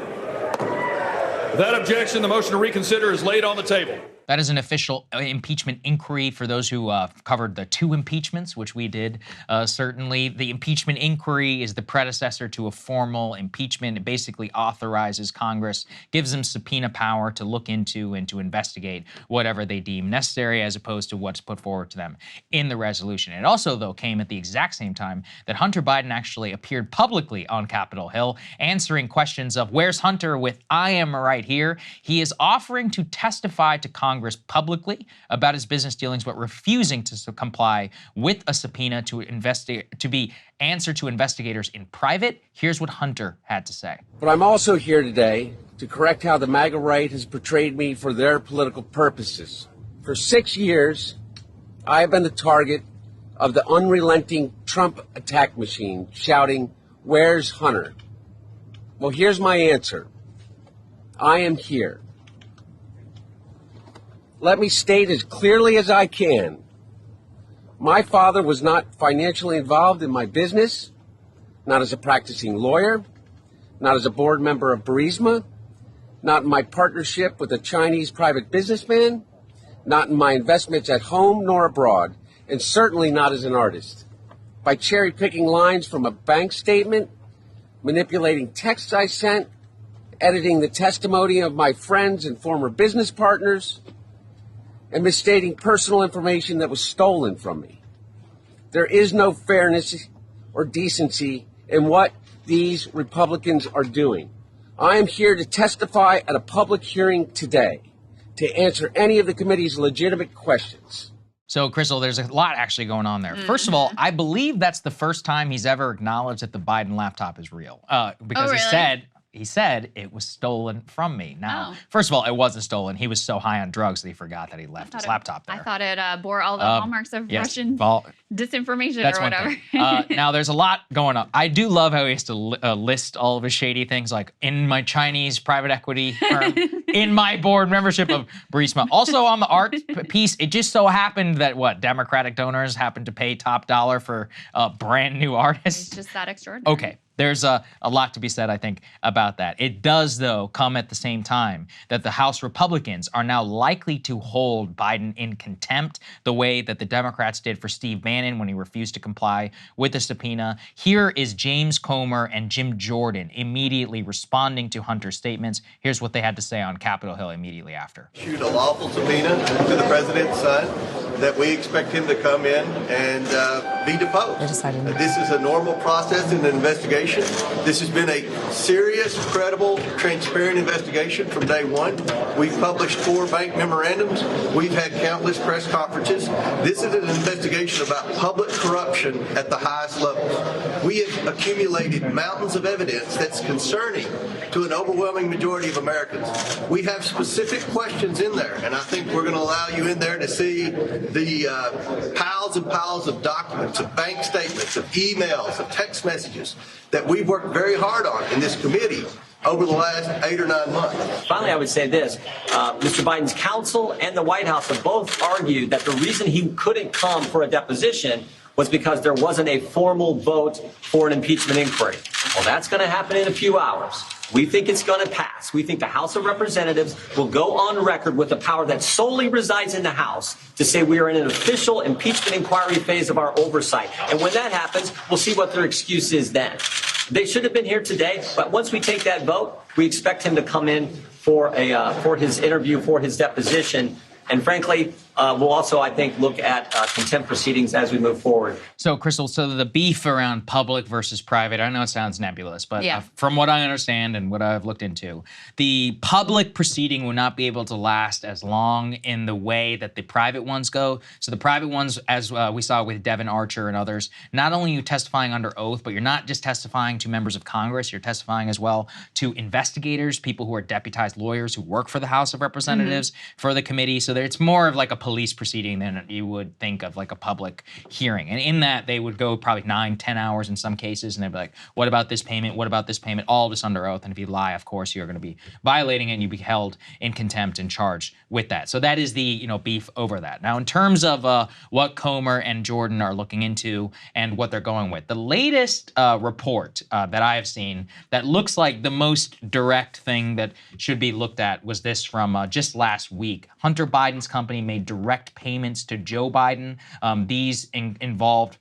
Without objection, the motion to reconsider is laid on the table. That is an official impeachment inquiry for those who covered the two impeachments, which we did, certainly. The impeachment inquiry is the predecessor to a formal impeachment. It basically authorizes Congress, gives them subpoena power to look into and to investigate whatever they deem necessary, as opposed to what's put forward to them in the resolution. It also, though, came at the exact same time that Hunter Biden actually appeared publicly on Capitol Hill, answering questions of, where's Hunter, with I am right here. He is offering to testify to Congress publicly about his business dealings, but refusing to comply with a subpoena to be answered to investigators in private. Here's what Hunter had to say. But I'm also here today to correct how the MAGA right has portrayed me for their political purposes. For 6 years, I have been the target of the unrelenting Trump attack machine, shouting, "Where's Hunter?" Well, here's my answer. I am here. Let me state as clearly as I can. My father was not financially involved in my business, not as a practicing lawyer, not as a board member of Burisma, not in my partnership with a Chinese private businessman, not in my investments at home nor abroad, and certainly not as an artist. By cherry-picking lines from a bank statement, manipulating texts I sent, editing the testimony of my friends and former business partners, and misstating personal information that was stolen from me. There is no fairness or decency in what these Republicans are doing. I am here to testify at a public hearing today to answer any of the committee's legitimate questions. So, Krystal, there's a lot actually going on there. First of all, I believe that's the first time he's ever acknowledged that the Biden laptop is real. Because he said it was stolen from me. Now, first of all, it wasn't stolen. He was so high on drugs that he forgot that he left his laptop there. I thought it bore all the hallmarks of Russian disinformation or whatever. Now, there's a lot going on. I do love how he has to list all of his shady things, like in my Chinese private equity firm, in my board membership of Burisma. Also on the art piece, it just so happened that, Democratic donors happened to pay top dollar for brand new artists. It's just that extraordinary. Okay. There's a lot to be said, I think, about that. It does, though, come at the same time that the House Republicans are now likely to hold Biden in contempt the way that the Democrats did for Steve Bannon when he refused to comply with the subpoena. Here is James Comer and Jim Jordan immediately responding to Hunter's statements. Here's what they had to say on Capitol Hill immediately after. Issued a lawful subpoena to the president's son that we expect him to come in and be deposed. This is a normal process in an investigation. This has been a serious, credible, transparent investigation from day one. We've published 4 bank memorandums. We've had countless press conferences. This is an investigation about public corruption at the highest levels. We have accumulated mountains of evidence that's concerning to an overwhelming majority of Americans. We have specific questions in there, and I think we're going to allow you in there to see the piles and piles of documents, of bank statements, of emails, of text messages that we've worked very hard on in this committee over the last 8 or 9 months. Finally, I would say this. Mr. Biden's counsel and the White House have both argued that the reason he couldn't come for a deposition was because there wasn't a formal vote for an impeachment inquiry. Well, that's going to happen in a few hours. We think it's going to pass. We think the House of Representatives will go on record with the power that solely resides in the House to say we are in an official impeachment inquiry phase of our oversight. And when that happens, we'll see what their excuse is then. They should have been here today, but once we take that vote, we expect him to come in for his interview, for his deposition. And frankly, we'll also, I think, look at contempt proceedings as we move forward. So, Krystal, so the beef around public versus private, I know it sounds nebulous, but Yeah. From what I understand and what I've looked into, the public proceeding will not be able to last as long in the way that the private ones go. So the private ones, as we saw with Devin Archer and others, not only are you testifying under oath, but you're not just testifying to members of Congress, you're testifying as well to investigators, people who are deputized lawyers who work for the House of Representatives, for the committee. So it's more of like a police proceeding than you would think of like a public hearing. And in that, they would go probably 9-10 hours in some cases, and they'd be like, what about this payment? What about this payment? All of this under oath. And if you lie, of course, you're going to be violating it, and you'd be held in contempt and charged with that. So that is the beef over that. Now, in terms of what Comer and Jordan are looking into and what they're going with, the latest report that I have seen that looks like the most direct thing that should be looked at was this from just last week. Hunter Biden's company made direct payments to Joe Biden. These involved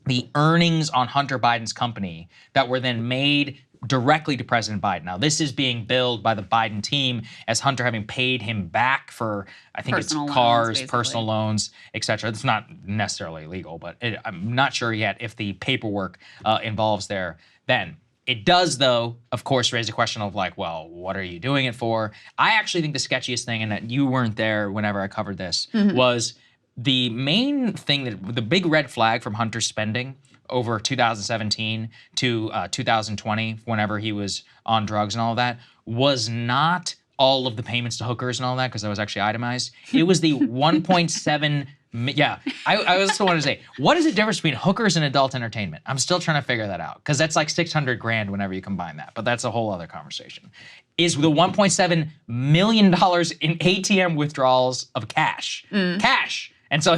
the earnings on Hunter Biden's company that were then made directly to President Biden. Now, this is being billed by the Biden team as Hunter having paid him back for, I think Personal it's cars, loans, personal loans, etc. It's not necessarily legal, but I'm not sure yet if the paperwork involves there then. It does, though, of course, raise a question of like, well, what are you doing it for? I actually think the sketchiest thing, and that you weren't there whenever I covered this, was the main thing that the big red flag from Hunter's spending over 2017 to 2020, whenever he was on drugs and all of that, was not all of the payments to hookers and all that, because that was actually itemized. It was the 1.7. Yeah, I also wanted to say, what is the difference between hookers and adult entertainment? I'm still trying to figure that out, because that's like 600 grand whenever you combine that, but that's a whole other conversation. Is the $1.7 million in ATM withdrawals of cash. Cash. And so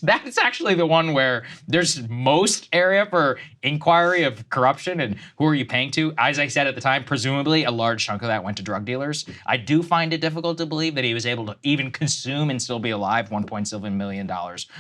that's actually the one where there's most area for inquiry of corruption and who are you paying to. As I said at the time, presumably a large chunk of that went to drug dealers. I do find it difficult to believe that he was able to even consume and still be alive $1.7 million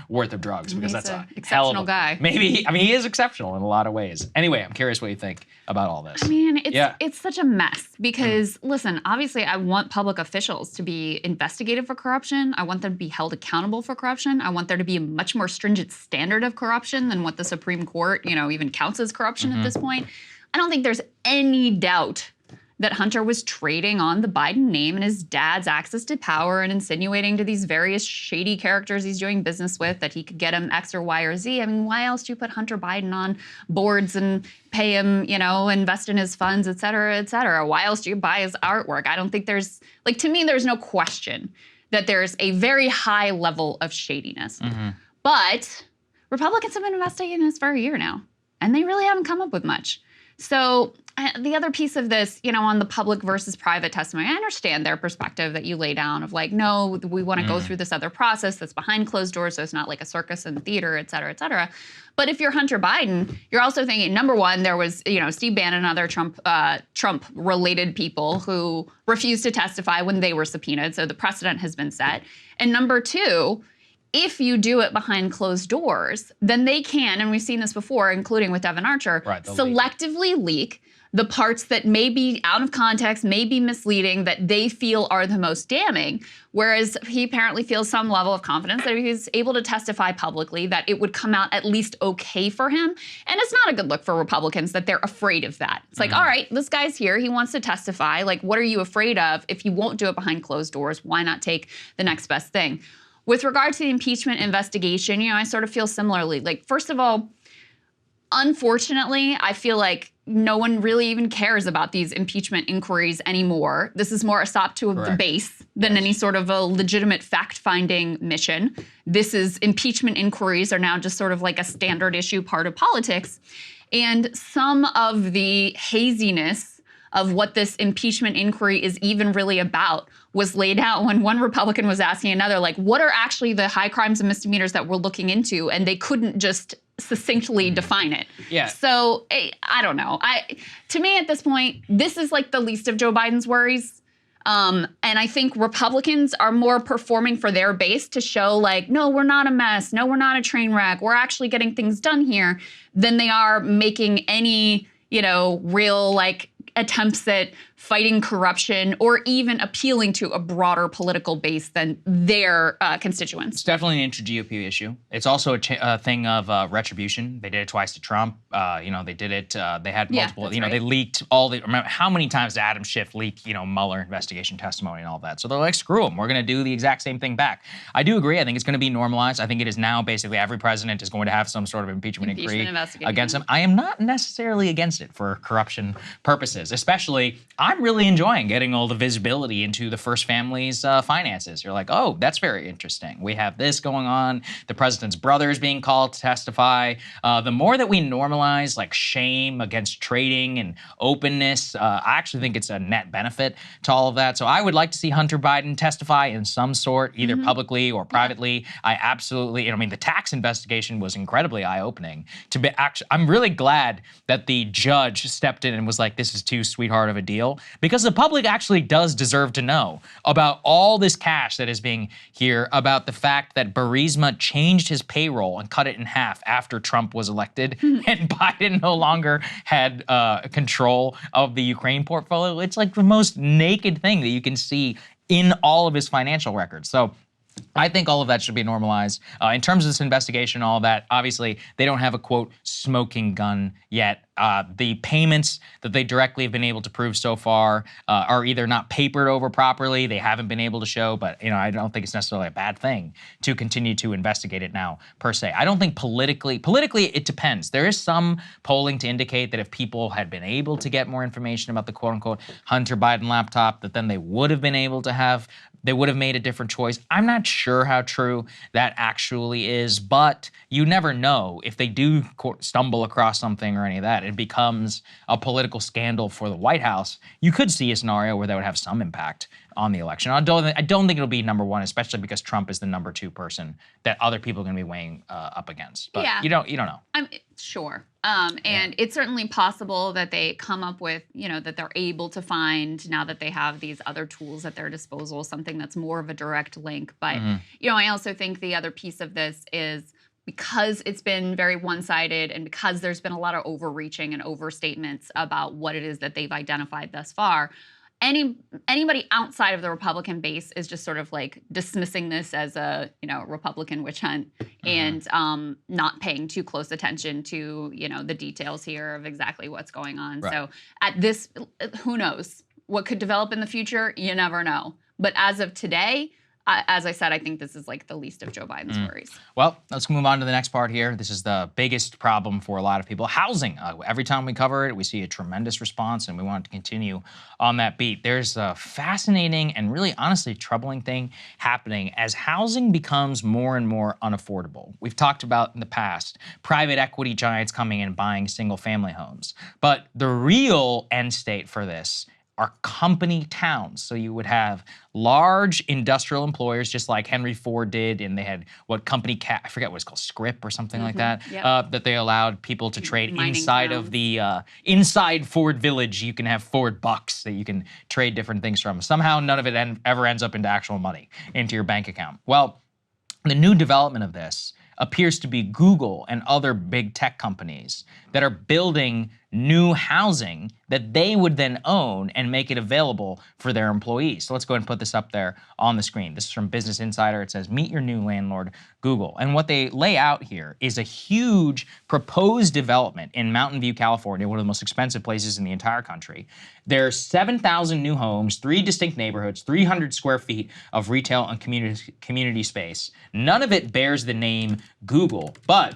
worth of drugs, because that's a exceptional guy. Maybe, I mean, he is exceptional in a lot of ways. Anyway, I'm curious what you think about all this. I mean, it's such a mess because, listen, obviously I want public officials to be investigated for corruption. I want them to be held accountable for corruption. I want there to be a much more stringent standard of corruption than what the Supreme Court, even counts as corruption at this point. I don't think there's any doubt that Hunter was trading on the Biden name and his dad's access to power and insinuating to these various shady characters he's doing business with that he could get him X or Y or Z. I mean, why else do you put Hunter Biden on boards and pay him, invest in his funds, et cetera, et cetera? Why else do you buy his artwork? I don't think there's, to me, there's no question that there's a very high level of shadiness. But Republicans have been investigating this for a year now, and they really haven't come up with much. So the other piece of this, on the public versus private testimony, I understand their perspective that you lay down of like, no, we want to go through this other process that's behind closed doors, so it's not like a circus in the theater, et cetera, et cetera. But if you're Hunter Biden, you're also thinking, number one, there was, Steve Bannon and other Trump-related people who refused to testify when they were subpoenaed, so the precedent has been set. And number two, if you do it behind closed doors, then they can, and we've seen this before, including with Devin Archer, selectively leak the parts that may be out of context, may be misleading, that they feel are the most damning, whereas he apparently feels some level of confidence that if he's able to testify publicly, that it would come out at least okay for him. And it's not a good look for Republicans that they're afraid of that. It's like, all right, this guy's here, he wants to testify. Like, what are you afraid of? If you won't do it behind closed doors, why not take the next best thing? With regard to the impeachment investigation, I sort of feel similarly. Like, first of all, unfortunately, I feel like no one really even cares about these impeachment inquiries anymore. This is more a stop to the base than any sort of a legitimate fact-finding mission. This is impeachment inquiries are now just sort of like a standard issue part of politics. And some of the haziness of what this impeachment inquiry is even really about was laid out when one Republican was asking another, like, what are actually the high crimes and misdemeanors that we're looking into? And they couldn't just succinctly define it. Yeah. So I don't know. To me at this point, this is like the least of Joe Biden's worries. And I think Republicans are more performing for their base to show like, no, we're not a mess. No, we're not a train wreck. We're actually getting things done here, than they are making any, real like attempts at fighting corruption or even appealing to a broader political base than their constituents. It's definitely an intra-GOP issue. It's also a thing of retribution. They did it twice to Trump. They did it. They had multiple. They leaked all the. Remember how many times did Adam Schiff leak? Mueller investigation testimony and all that. So they're like, screw them. We're going to do the exact same thing back. I do agree. I think it's going to be normalized. I think it is now basically every president is going to have some sort of impeachment inquiry against him. I am not necessarily against it for corruption purposes. Especially, I'm really enjoying getting all the visibility into the first family's finances. You're like, oh, that's very interesting. We have this going on. The president's brother is being called to testify. The more that we normalize like shame against trading and openness, I actually think it's a net benefit to all of that. So I would like to see Hunter Biden testify in some sort, either publicly or privately. I absolutely, the tax investigation was incredibly eye-opening. I'm really glad that the judge stepped in and was like, this is too sweetheart of a deal, because the public actually does deserve to know about all this cash that is being here, about the fact that Burisma changed his payroll and cut it in half after Trump was elected and Biden no longer had control of the Ukraine portfolio. It's like the most naked thing that you can see in all of his financial records. So I think all of that should be normalized. In terms of this investigation, all of that, obviously, they don't have a, quote, smoking gun yet. The payments that they directly have been able to prove so far are either not papered over properly, they haven't been able to show, but I don't think it's necessarily a bad thing to continue to investigate it now, per se. I don't think politically, it depends. There is some polling to indicate that if people had been able to get more information about the quote-unquote Hunter Biden laptop, that then they would have been able to have they would have made a different choice. I'm not sure how true that actually is, but you never know. If they do stumble across something or any of that, it becomes a political scandal for the White House. You could see a scenario where that would have some impact on the election. I don't think it'll be number one, especially because Trump is the number two person that other people are going to be weighing up against. But you don't know. Sure. And it's certainly possible that they come up with, that they're able to find, now that they have these other tools at their disposal, something that's more of a direct link. But, I also think the other piece of this is, because it's been very one-sided and because there's been a lot of overreaching and overstatements about what it is that they've identified thus far, anybody outside of the Republican base is just sort of like dismissing this as a Republican witch hunt and not paying too close attention to the details here of exactly what's going on. Right. So at this, who knows what could develop in the future? You never know. But as of today, as I said, I think this is like the least of Joe Biden's worries. Well, let's move on to the next part here. This is the biggest problem for a lot of people. Housing. Every time we cover it, we see a tremendous response, and we want to continue on that beat. There's a fascinating and really honestly troubling thing happening as housing becomes more and more unaffordable. We've talked about in the past private equity giants coming in and buying single-family homes. But the real end state for this are company towns. So you would have large industrial employers, just like Henry Ford did, and they had I forget what it's called, Scrip or something like that, that they allowed people to trade inside of the, inside Ford Village. You can have Ford bucks that you can trade different things from. Somehow none of it ever ends up into actual money, into your bank account. Well, the new development of this appears to be Google and other big tech companies that are building new housing that they would then own and make it available for their employees. So let's go ahead and put this up there on the screen. This is from Business Insider. It says, meet your new landlord, Google. And what they lay out here is a huge proposed development in Mountain View, California, one of the most expensive places in the entire country. There's 7,000 new homes, 3 distinct neighborhoods, 300 square feet of retail and community space. None of it bears the name Google, but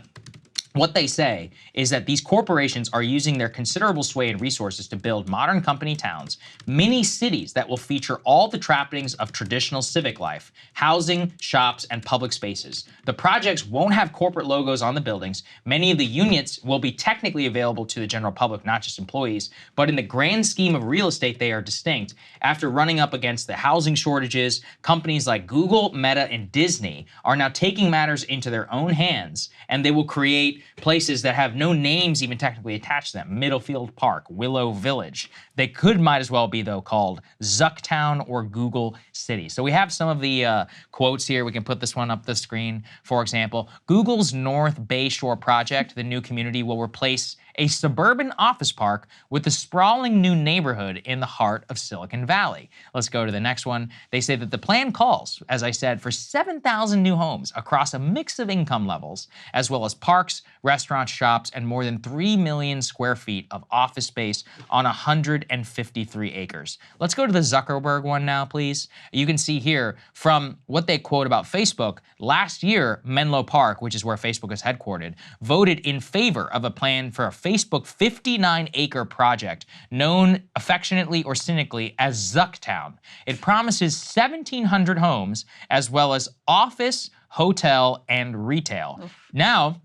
what they say is that these corporations are using their considerable sway and resources to build modern company towns, mini cities that will feature all the trappings of traditional civic life, housing, shops, and public spaces. The projects won't have corporate logos on the buildings. Many of the units will be technically available to the general public, not just employees, but in the grand scheme of real estate, they are distinct. After running up against the housing shortages, companies like Google, Meta, and Disney are now taking matters into their own hands, and they will create places that have no names even technically attached to them. Middlefield Park, Willow Village. They might as well be, though, called Zucktown or Google City. So we have some of the quotes here. We can put this one up the screen. For example, Google's North Bay Shore project, the new community, will replace a suburban office park with a sprawling new neighborhood in the heart of Silicon Valley. Let's go to the next one. They say that the plan calls, as I said, for 7,000 new homes across a mix of income levels, as well as parks, restaurants, shops, and more than 3 million square feet of office space on 153 acres. Let's go to the Zuckerberg one now, please. You can see here from what they quote about Facebook, last year, Menlo Park, which is where Facebook is headquartered, voted in favor of a plan for a Facebook 59-acre project known affectionately or cynically as Zucktown. It promises 1,700 homes as well as office, hotel, and retail. Now,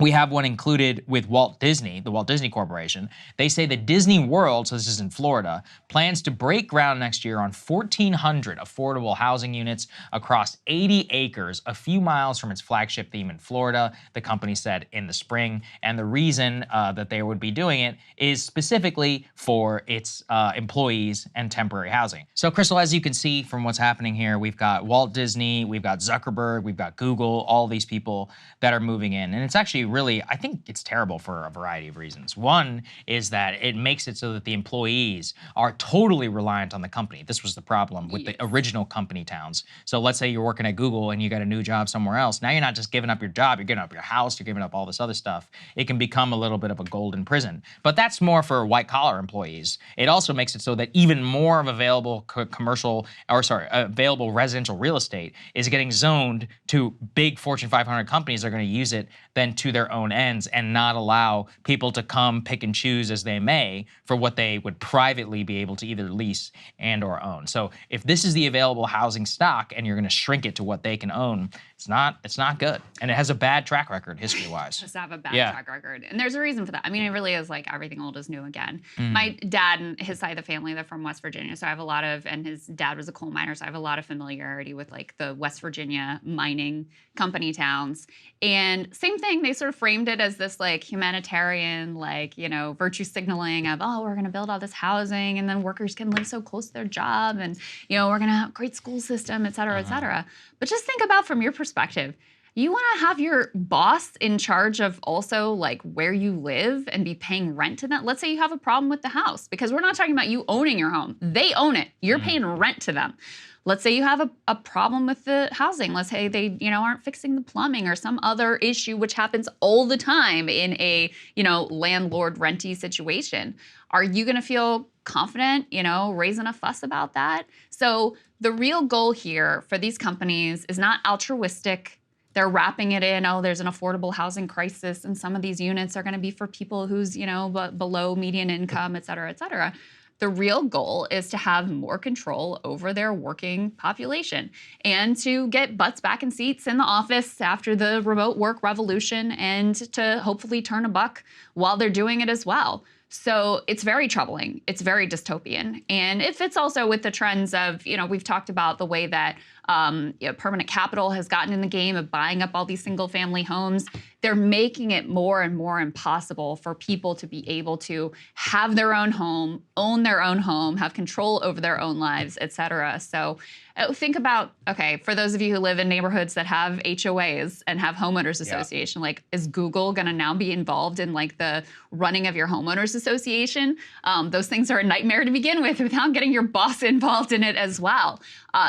we have one included with Walt Disney, the Walt Disney Corporation. They say that Disney World, so this is in Florida, plans to break ground next year on 1,400 affordable housing units across 80 acres, a few miles from its flagship theme in Florida, the company said in the spring. And the reason that they would be doing it is specifically for its employees and temporary housing. So Krystal, as you can see from what's happening here, we've got Walt Disney, we've got Zuckerberg, we've got Google, all these people that are moving in. And it's actually really, I think it's terrible for a variety of reasons. One is that it makes it so that the employees are totally reliant on the company. This was the problem with the original company towns. So let's say you're working at Google and you got a new job somewhere else. Now you're not just giving up your job, you're giving up your house, you're giving up all this other stuff. It can become a little bit of a golden prison. But that's more for white collar employees. It also makes it so that even more of available available residential real estate is getting zoned to big Fortune 500 companies that are going to use it than to their own ends and not allow people to come pick and choose as they may for what they would privately be able to either lease and or own. So if this is the available housing stock and you're going to shrink it to what they can own, it's not good. And it has a bad track record history-wise. It does have a bad track record. And there's a reason for that. I mean, it really is like everything old is new again. My dad and his side of the family, they're from West Virginia. So I have a lot of, and his dad was a coal miner. So I have a lot of familiarity with like the West Virginia mining company towns. And same thing, they sort of framed it as this like humanitarian, like, you know, virtue signaling of, oh, we're going to build all this housing and then workers can live so close to their job and, you know, we're going to have a great school system, et cetera, et cetera. But just think about from your perspective, you want to have your boss in charge of also like where you live and be paying rent to them. Let's say you have a problem with the house, because we're not talking about you owning your home. They own it. You're paying rent to them. Let's say you have a problem with the housing. Let's say they, you know, aren't fixing the plumbing or some other issue, which happens all the time in a, you know, landlord-rentee situation. Are you going to feel confident, you know, raising a fuss about that? So the real goal here for these companies is not altruistic. They're wrapping it in, oh, there's an affordable housing crisis, and some of these units are going to be for people who's, you know, below median income, et cetera, et cetera. The real goal is to have more control over their working population and to get butts back in seats in the office after the remote work revolution and to hopefully turn a buck while they're doing it as well. So it's very troubling. It's very dystopian. And it fits also with the trends of, you know, we've talked about the way that you know, permanent capital has gotten in the game of buying up all these single family homes. They're making it more and more impossible for people to be able to have their own home, own their own home, have control over their own lives, et cetera. So think about, okay, for those of you who live in neighborhoods that have HOAs and have homeowners association, like, is Google going to now be involved in like the running of your homeowners association? Those things are a nightmare to begin with without getting your boss involved in it as well.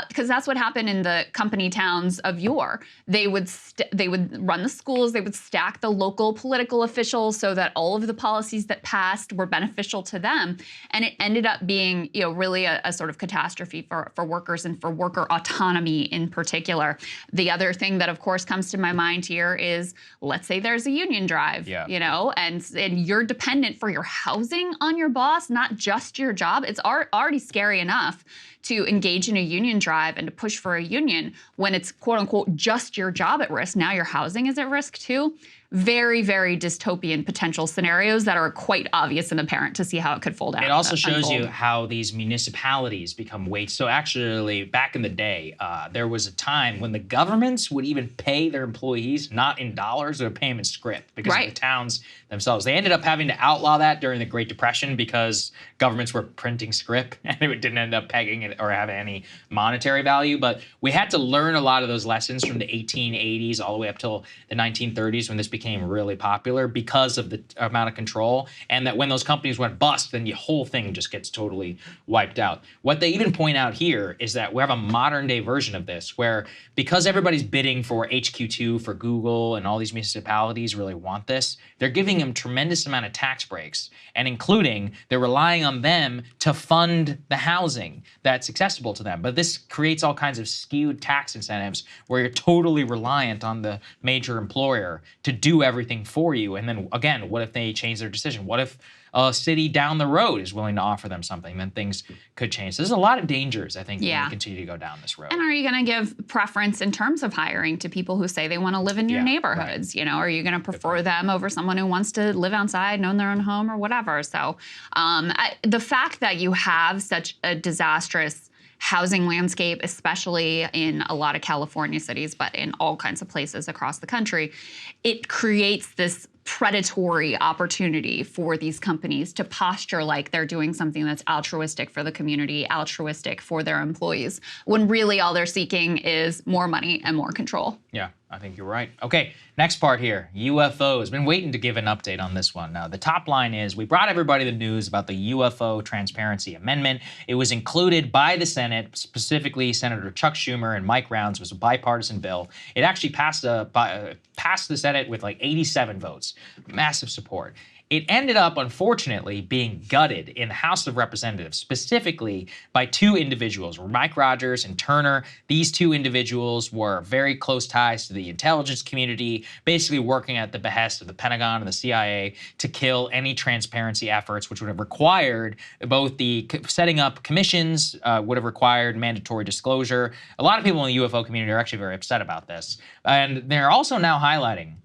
Because that's what happened in the company towns of yore. They would run the schools, they would stack the local political officials so that all of the policies that passed were beneficial to them. And it ended up being, you know, really a sort of catastrophe for workers and for worker autonomy in particular. The other thing that, of course, comes to my mind here is, let's say there's a union drive, you know, and you're dependent for your housing on your boss, not just your job. It's already scary enough to engage in a union drive and to push for a union when it's quote unquote just your job at risk. Now your housing is at risk too. Very, very dystopian potential scenarios that are quite obvious and apparent to see how it could fold out. It also shows you how these municipalities become weights. So actually, back in the day, there was a time when the governments would even pay their employees not in dollars, they would pay them in script because of the towns themselves. They ended up having to outlaw that during the Great Depression because governments were printing script and it didn't end up pegging it or having any monetary value. But we had to learn a lot of those lessons from the 1880s all the way up till the 1930s when this became became really popular because of the amount of control, and that when those companies went bust, then the whole thing just gets totally wiped out. What they even point out here is that we have a modern day version of this where, because everybody's bidding for HQ2 for Google and all these municipalities really want this, they're giving them tremendous amount of tax breaks, and including they're relying on them to fund the housing that's accessible to them. But this creates all kinds of skewed tax incentives where you're totally reliant on the major employer to do everything for you. And then again, what if they change their decision? What if a city down the road is willing to offer them something? Then things could change. So there's a lot of dangers, I think, when we continue to go down this road. And are you going to give preference in terms of hiring to people who say they want to live in your neighborhoods? Right. You know, are you going to prefer them over someone who wants to live outside and own their own home or whatever? So the fact that you have such a disastrous housing landscape, especially in a lot of California cities, but in all kinds of places across the country, it creates this predatory opportunity for these companies to posture like they're doing something that's altruistic for the community, altruistic for their employees, when really all they're seeking is more money and more control. Yeah, I think you're right. Okay, next part here, UFOs. Been waiting to give an update on this one. Now, the top line is we brought everybody the news about the UFO Transparency Amendment. It was included by the Senate, specifically Senator Chuck Schumer and Mike Rounds. It was a bipartisan bill. It actually passed the Senate with like 87 votes. Massive support. It ended up, unfortunately, being gutted in the House of Representatives, specifically by two individuals, Mike Rogers and Turner. These two individuals were very close ties to the intelligence community, basically working at the behest of the Pentagon and the CIA to kill any transparency efforts, which would have required both the setting up commissions, would have required mandatory disclosure. A lot of people in the UFO community are actually very upset about this. And they're also now highlighting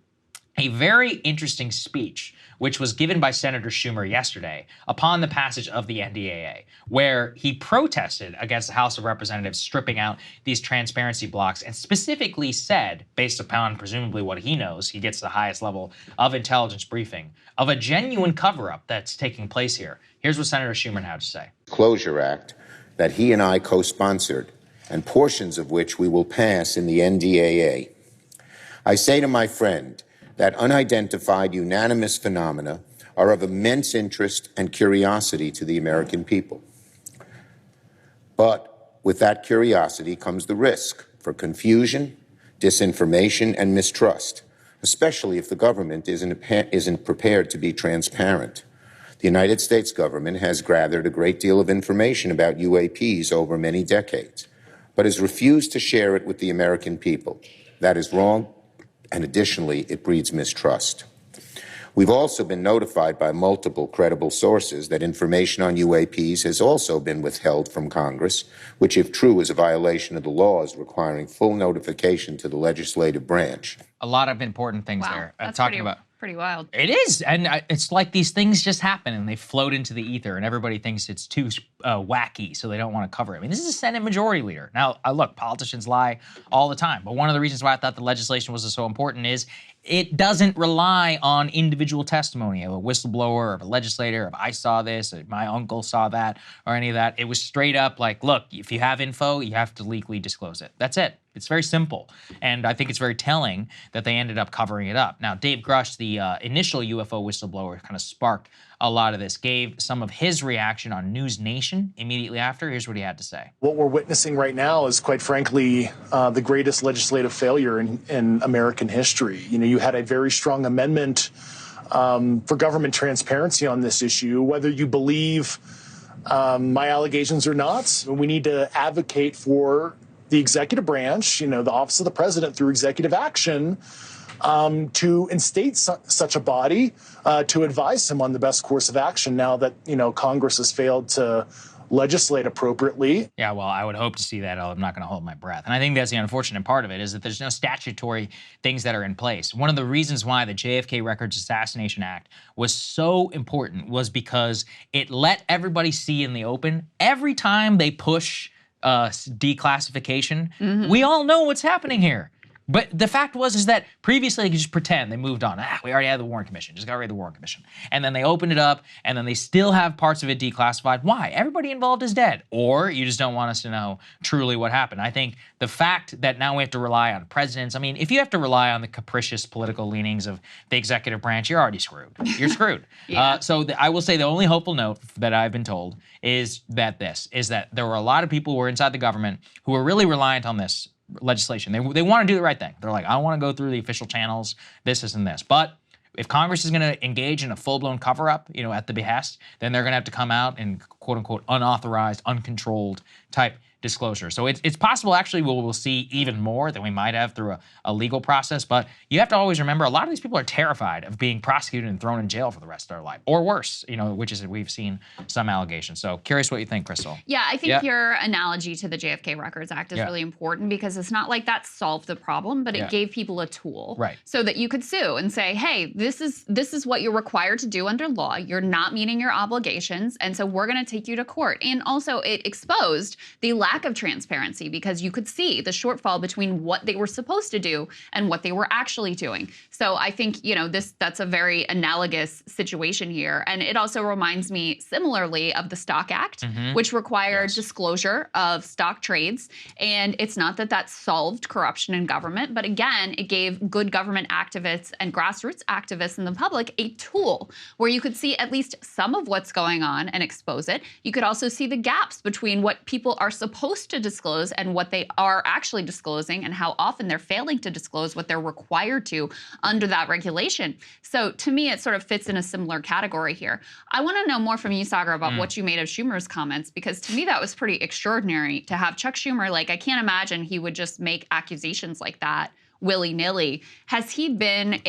a very interesting speech which was given by Senator Schumer yesterday upon the passage of the NDAA, where he protested against the House of Representatives stripping out these transparency blocks and specifically said, based upon presumably what he knows, he gets the highest level of intelligence briefing, of a genuine cover-up that's taking place here. Here's what Senator Schumer had to say. Closure Act that he and I co-sponsored, and portions of which we will pass in the NDAA. I say to my friend, that unidentified unanimous phenomena are of immense interest and curiosity to the American people. But with that curiosity comes the risk for confusion, disinformation, and mistrust, especially if the government isn't prepared to be transparent. The United States government has gathered a great deal of information about UAPs over many decades, but has refused to share it with the American people. That is wrong. And additionally, it breeds mistrust. We've also been notified by multiple credible sources that information on UAPs has also been withheld from Congress, which, if true, is a violation of the laws requiring full notification to the legislative branch. A lot of important things there. That's talking about. Pretty wild. It is, and it's like these things just happen and they float into the ether and everybody thinks it's too wacky, so they don't want to cover it. I mean, this is a Senate Majority Leader. Now, look, politicians lie all the time, but one of the reasons why I thought the legislation was so important is it doesn't rely on individual testimony of a whistleblower or of a legislator, of I saw this, or my uncle saw that, or any of that. It was straight up like, look, if you have info, you have to legally disclose it. That's it. It's very simple. And I think it's very telling that they ended up covering it up. Now, Dave Grush, the initial UFO whistleblower, kind of sparked a lot of this, gave some of his reaction on News Nation immediately after. Here's what he had to say. What we're witnessing right now is, quite frankly, the greatest legislative failure in American history. You know, you had a very strong amendment for government transparency on this issue. Whether you believe my allegations or not, we need to advocate for the executive branch, you know, the office of the president through executive action, to instate such a body to advise him on the best course of action now that, you know, Congress has failed to legislate appropriately. Yeah, well, I would hope to see that. I'm not going to hold my breath. And I think that's the unfortunate part of it, is that there's no statutory things that are in place. One of the reasons why the JFK Records Assassination Act was so important was because it let everybody see in the open every time they push declassification. We all know what's happening here. But the fact is that previously they could just pretend they moved on. We already had the Warren Commission. Just got rid of the Warren Commission. And then they opened it up, and then they still have parts of it declassified. Why? Everybody involved is dead. Or you just don't want us to know truly what happened. I think the fact that now we have to rely on presidents, I mean, if you have to rely on the capricious political leanings of the executive branch, you're already screwed. You're screwed. So I will say the only hopeful note that I've been told is that there were a lot of people who were inside the government who were really reliant on this legislation. They want to do the right thing. They're like, I want to go through the official channels, this, and this. But if Congress is going to engage in a full-blown cover-up, at the behest, then they're going to have to come out and quote-unquote unauthorized, uncontrolled type disclosure. So it's possible actually we'll see even more than we might have through a legal process, but you have to always remember a lot of these people are terrified of being prosecuted and thrown in jail for the rest of their life, or worse, which is we've seen some allegations. So curious what you think, Krystal. Yeah, I think your analogy to the JFK Records Act is really important because it's not like that solved the problem, but it gave people a tool so that you could sue and say, hey, this is what you're required to do under law. You're not meeting your obligations, and so we're going to take you to court. And also it exposed the lack of transparency because you could see the shortfall between what they were supposed to do and what they were actually doing. So I think, that's a very analogous situation here. And it also reminds me similarly of the Stock Act, which required disclosure of stock trades. And it's not that solved corruption in government, but again, it gave good government activists and grassroots activists in the public a tool where you could see at least some of what's going on and expose it. You could also see the gaps between what people are supposed to disclose and what they are actually disclosing and how often they're failing to disclose what they're required to under that regulation. So to me, it sort of fits in a similar category here. I want to know more from you, Saagar, about what you made of Schumer's comments, because to me that was pretty extraordinary to have Chuck Schumer, I can't imagine he would just make accusations like that willy-nilly. Has he been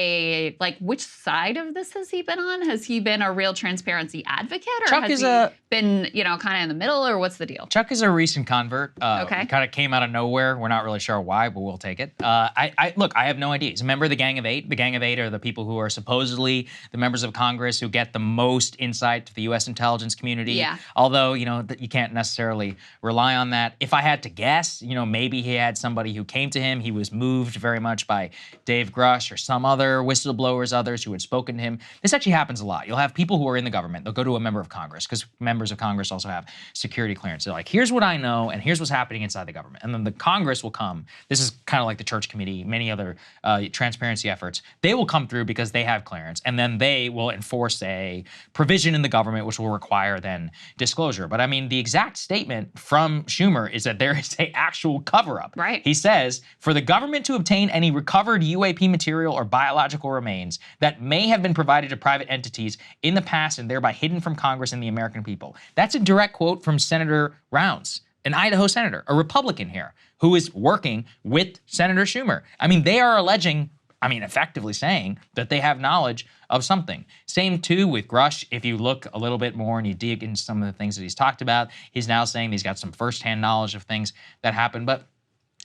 which side of this has he been on? Has he been a real transparency advocate, or Chuck has he been, kind of in the middle, or what's the deal? Chuck is a recent convert. Okay. Kind of came out of nowhere. We're not really sure why, but we'll take it. Look, I have no idea. He's a member of the Gang of Eight. The Gang of Eight are the people who are supposedly the members of Congress who get the most insight to the U.S. intelligence community. Yeah. Although, you can't necessarily rely on that. If I had to guess, maybe he had somebody who came to him. He was moved very much by Dave Grush or some other whistleblowers, others who had spoken to him. This actually happens a lot. You'll have people who are in the government. They'll go to a member of Congress because members of Congress also have security clearance. They're like, here's what I know, and here's what's happening inside the government. And then the Congress will come. This is kind of like the Church Committee, many other transparency efforts. They will come through because they have clearance, and then they will enforce a provision in the government which will require then disclosure. But I mean, the exact statement from Schumer is that there is an actual cover-up. Right. He says, for the government to obtain any recovered UAP material or biological remains that may have been provided to private entities in the past and thereby hidden from Congress and the American people. That's a direct quote from Senator Rounds, an Idaho senator, a Republican here, who is working with Senator Schumer. I mean, they are alleging, effectively saying that they have knowledge of something. Same too with Grush. If you look a little bit more and you dig into some of the things that he's talked about, he's now saying he's got some firsthand knowledge of things that happened.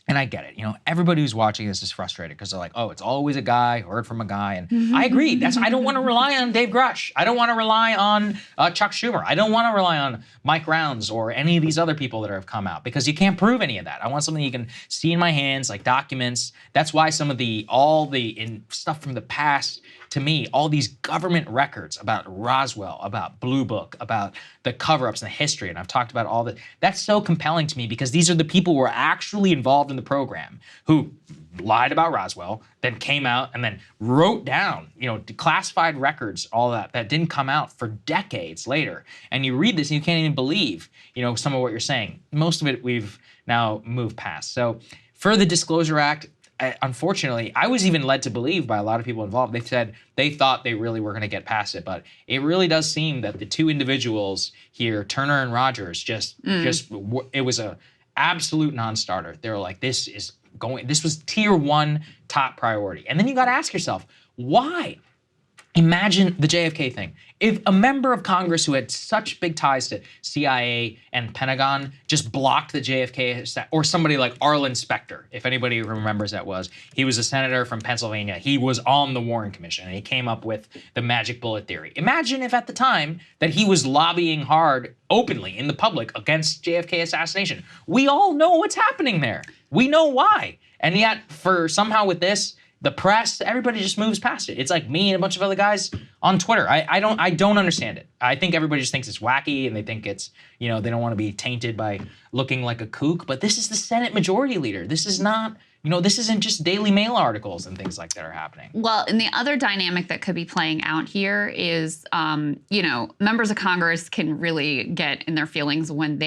And I get it. Everybody who's watching this is frustrated because they're like, oh, it's always a guy, heard from a guy. And I agree. I don't want to rely on Dave Grush. I don't want to rely on Chuck Schumer. I don't want to rely on Mike Rounds or any of these other people that have come out because you can't prove any of that. I want something you can see in my hands, like documents. That's why some of all the stuff from the past, to me, all these government records about Roswell, about Blue Book, about the cover-ups and the history, and I've talked about all that. That's so compelling to me because these are the people who are actually involved in the program who lied about Roswell, then came out and then wrote down, classified records, all that didn't come out for decades later. And you read this and you can't even believe, some of what you're saying. Most of it we've now moved past. So for the Disclosure Act, unfortunately, I was even led to believe by a lot of people involved. They said they thought they really were going to get past it, but it really does seem that the two individuals here, Turner and Rogers, it was a absolute non-starter. They were like, this was tier 1 top priority. And then you got to ask yourself, why? Imagine the JFK thing. If a member of Congress who had such big ties to CIA and Pentagon just blocked the JFK, or somebody like Arlen Specter, if anybody remembers he was a senator from Pennsylvania. He was on the Warren Commission and he came up with the magic bullet theory. Imagine if at the time that he was lobbying hard openly in the public against JFK assassination. We all know what's happening there. We know why. And yet, for somehow with this, the press, everybody just moves past it. It's like me and a bunch of other guys on Twitter. I don't understand it. I think everybody just thinks it's wacky and they think it's, they don't want to be tainted by looking like a kook. But this is the Senate Majority Leader. This is not, this isn't just Daily Mail articles and things like that are happening. Well, and the other dynamic that could be playing out here is, members of Congress can really get in their feelings when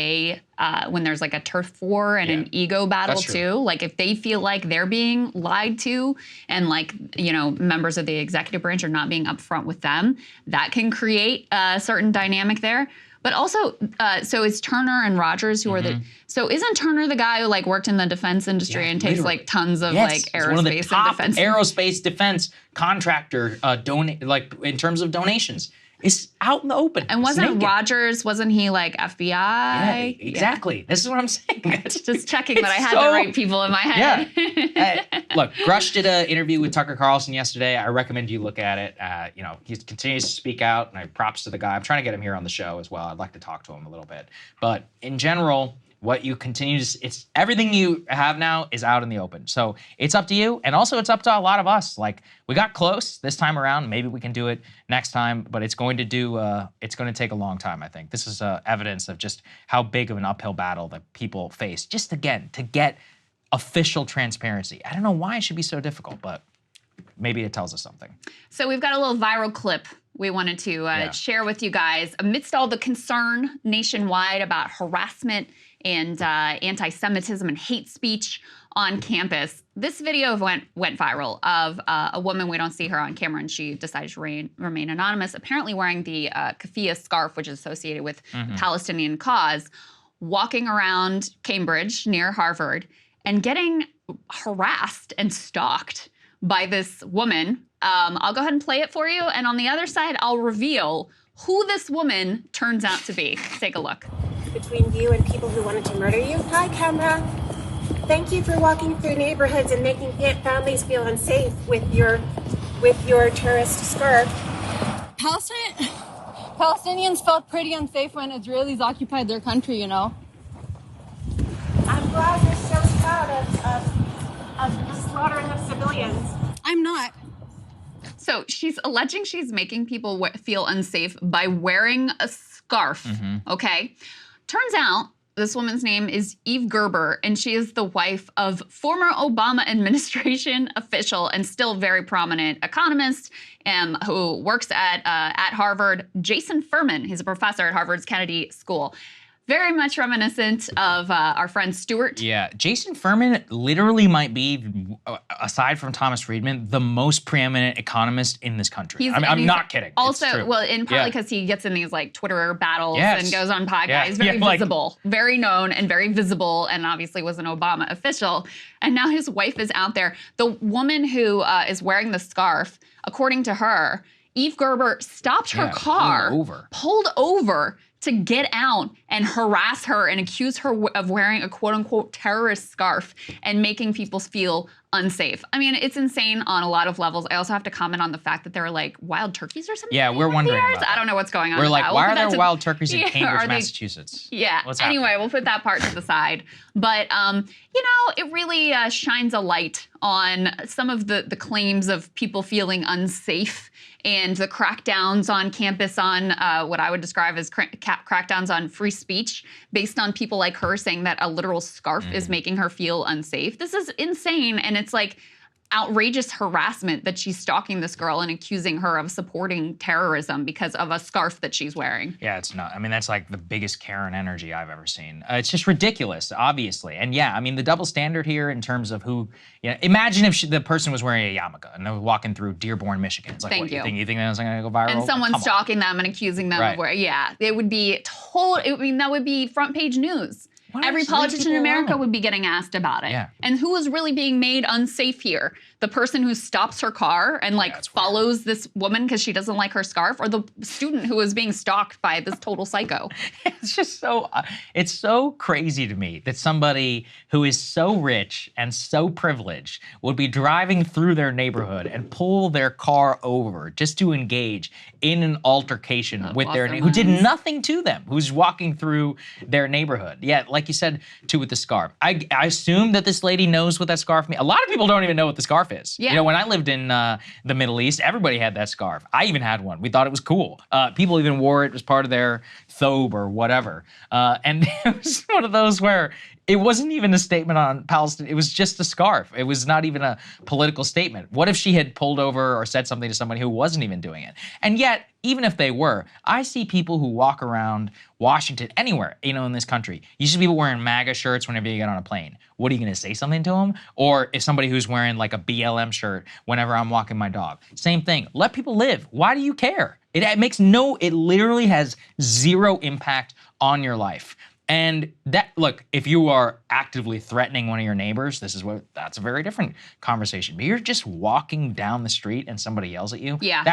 when there's like a turf war and an ego battle too. Like if they feel like they're being lied to and like, members of the executive branch are not being upfront with them, that can create a certain dynamic there. But also, so it's Turner and Rogers who are so isn't Turner the guy who like worked in the defense industry and takes like tons of like aerospace one of the top and defense aerospace defense contractor in terms of donations. It's out in the open. And wasn't he like FBI? Yeah, exactly. This is what I'm saying. Just checking that I had the right people in my head. Yeah. Look, Grush did an interview with Tucker Carlson yesterday. I recommend you look at it. He continues to speak out, and props to the guy. I'm trying to get him here on the show as well. I'd like to talk to him a little bit. But in general, what you continue to, it's everything you have now is out in the open. So it's up to you. And also it's up to a lot of us. Like we got close this time around. Maybe we can do it next time, but it's going to take a long time, I think. This is evidence of just how big of an uphill battle that people face. Just again, to get official transparency. I don't know why it should be so difficult, but maybe it tells us something. So we've got a little viral clip we wanted to share with you guys. Amidst all the concern nationwide about harassment and anti-Semitism and hate speech on campus, this video went viral of a woman, we don't see her on camera, and she decided to remain anonymous, apparently wearing the keffiyeh scarf, which is associated with the Palestinian cause, walking around Cambridge near Harvard and getting harassed and stalked by this woman. I'll go ahead and play it for you. And on the other side, I'll reveal who this woman turns out to be. Take a look. Between you and people who wanted to murder you. Hi, camera. Thank you for walking through neighborhoods and making families feel unsafe with your terrorist scarf. Palestinians felt pretty unsafe when Israelis occupied their country, I'm glad you're so proud of the slaughtering of civilians. I'm not. So she's alleging she's making people feel unsafe by wearing a scarf, okay? Turns out this woman's name is Eve Gerber, and she is the wife of former Obama administration official and still very prominent economist who works at Harvard, Jason Furman. He's a professor at Harvard's Kennedy School. Very much reminiscent of our friend Stewart. Yeah, Jason Furman literally might be, aside from Thomas Friedman, the most preeminent economist in this country. I'm not kidding. Also, well, and partly because he gets in these like Twitter battles and goes on podcasts. He's very visible, very known and very visible, and obviously was an Obama official. And now his wife is out there. The woman who is wearing the scarf, according to her, Eve Gerber stopped her car, pulled over to get out and harass her and accuse her of wearing a quote-unquote terrorist scarf and making people feel unsafe. I mean, it's insane on a lot of levels. I also have to comment on the fact that there are like wild turkeys or something. Yeah, we're wondering about that. I don't know what's going on. We're like, why are there wild turkeys in Cambridge, Massachusetts? Yeah. Anyway, we'll put that part to the side. But, it really shines a light on some of the claims of people feeling unsafe and the crackdowns on campus on what I would describe as crackdowns on free speech based on people like her saying that a literal scarf is making her feel unsafe. This is insane, and it's like outrageous harassment that she's stalking this girl and accusing her of supporting terrorism because of a scarf that she's wearing. Yeah, it's not. I mean, that's like the biggest Karen energy I've ever seen. It's just ridiculous, obviously. And yeah, I mean, the double standard here in terms of who, imagine if the person was wearing a yarmulke and they were walking through Dearborn, Michigan. It's like, you think that was going to go viral? And someone stalking them and accusing them of wearing, it would be that would be front page news. Every politician in America would be getting asked about it. Yeah. And who is really being made unsafe here? The person who stops her car and like follows this woman because she doesn't like her scarf, or the student who is being stalked by this total psycho. It's just it's so crazy to me that somebody who is so rich and so privileged would be driving through their neighborhood and pull their car over just to engage in an altercation with their neighbor who did nothing to them, who's walking through their neighborhood. Yeah, like you said, too, with the scarf. I assume that this lady knows what that scarf means. A lot of people don't even know what the scarf is. Yeah. You know, when I lived in the Middle East, everybody had that scarf. I even had one. We thought it was cool. People even wore it as part of their thobe or whatever. And it was one of those where it wasn't even a statement on Palestine. It was just a scarf. It was not even a political statement. What if she had pulled over or said something to somebody who wasn't even doing it? And yet, even if they were, I see people who walk around Washington, anywhere, you know, in this country. You see people wearing MAGA shirts whenever you get on a plane. What are you going to say something to them? Or if somebody who's wearing like a BLM shirt whenever I'm walking my dog. Same thing. Let people live. Why do you care? It literally has zero impact on your life. And that, look, if you are actively threatening one of your neighbors, that's a very different conversation. But you're just walking down the street and somebody yells at you. Yeah.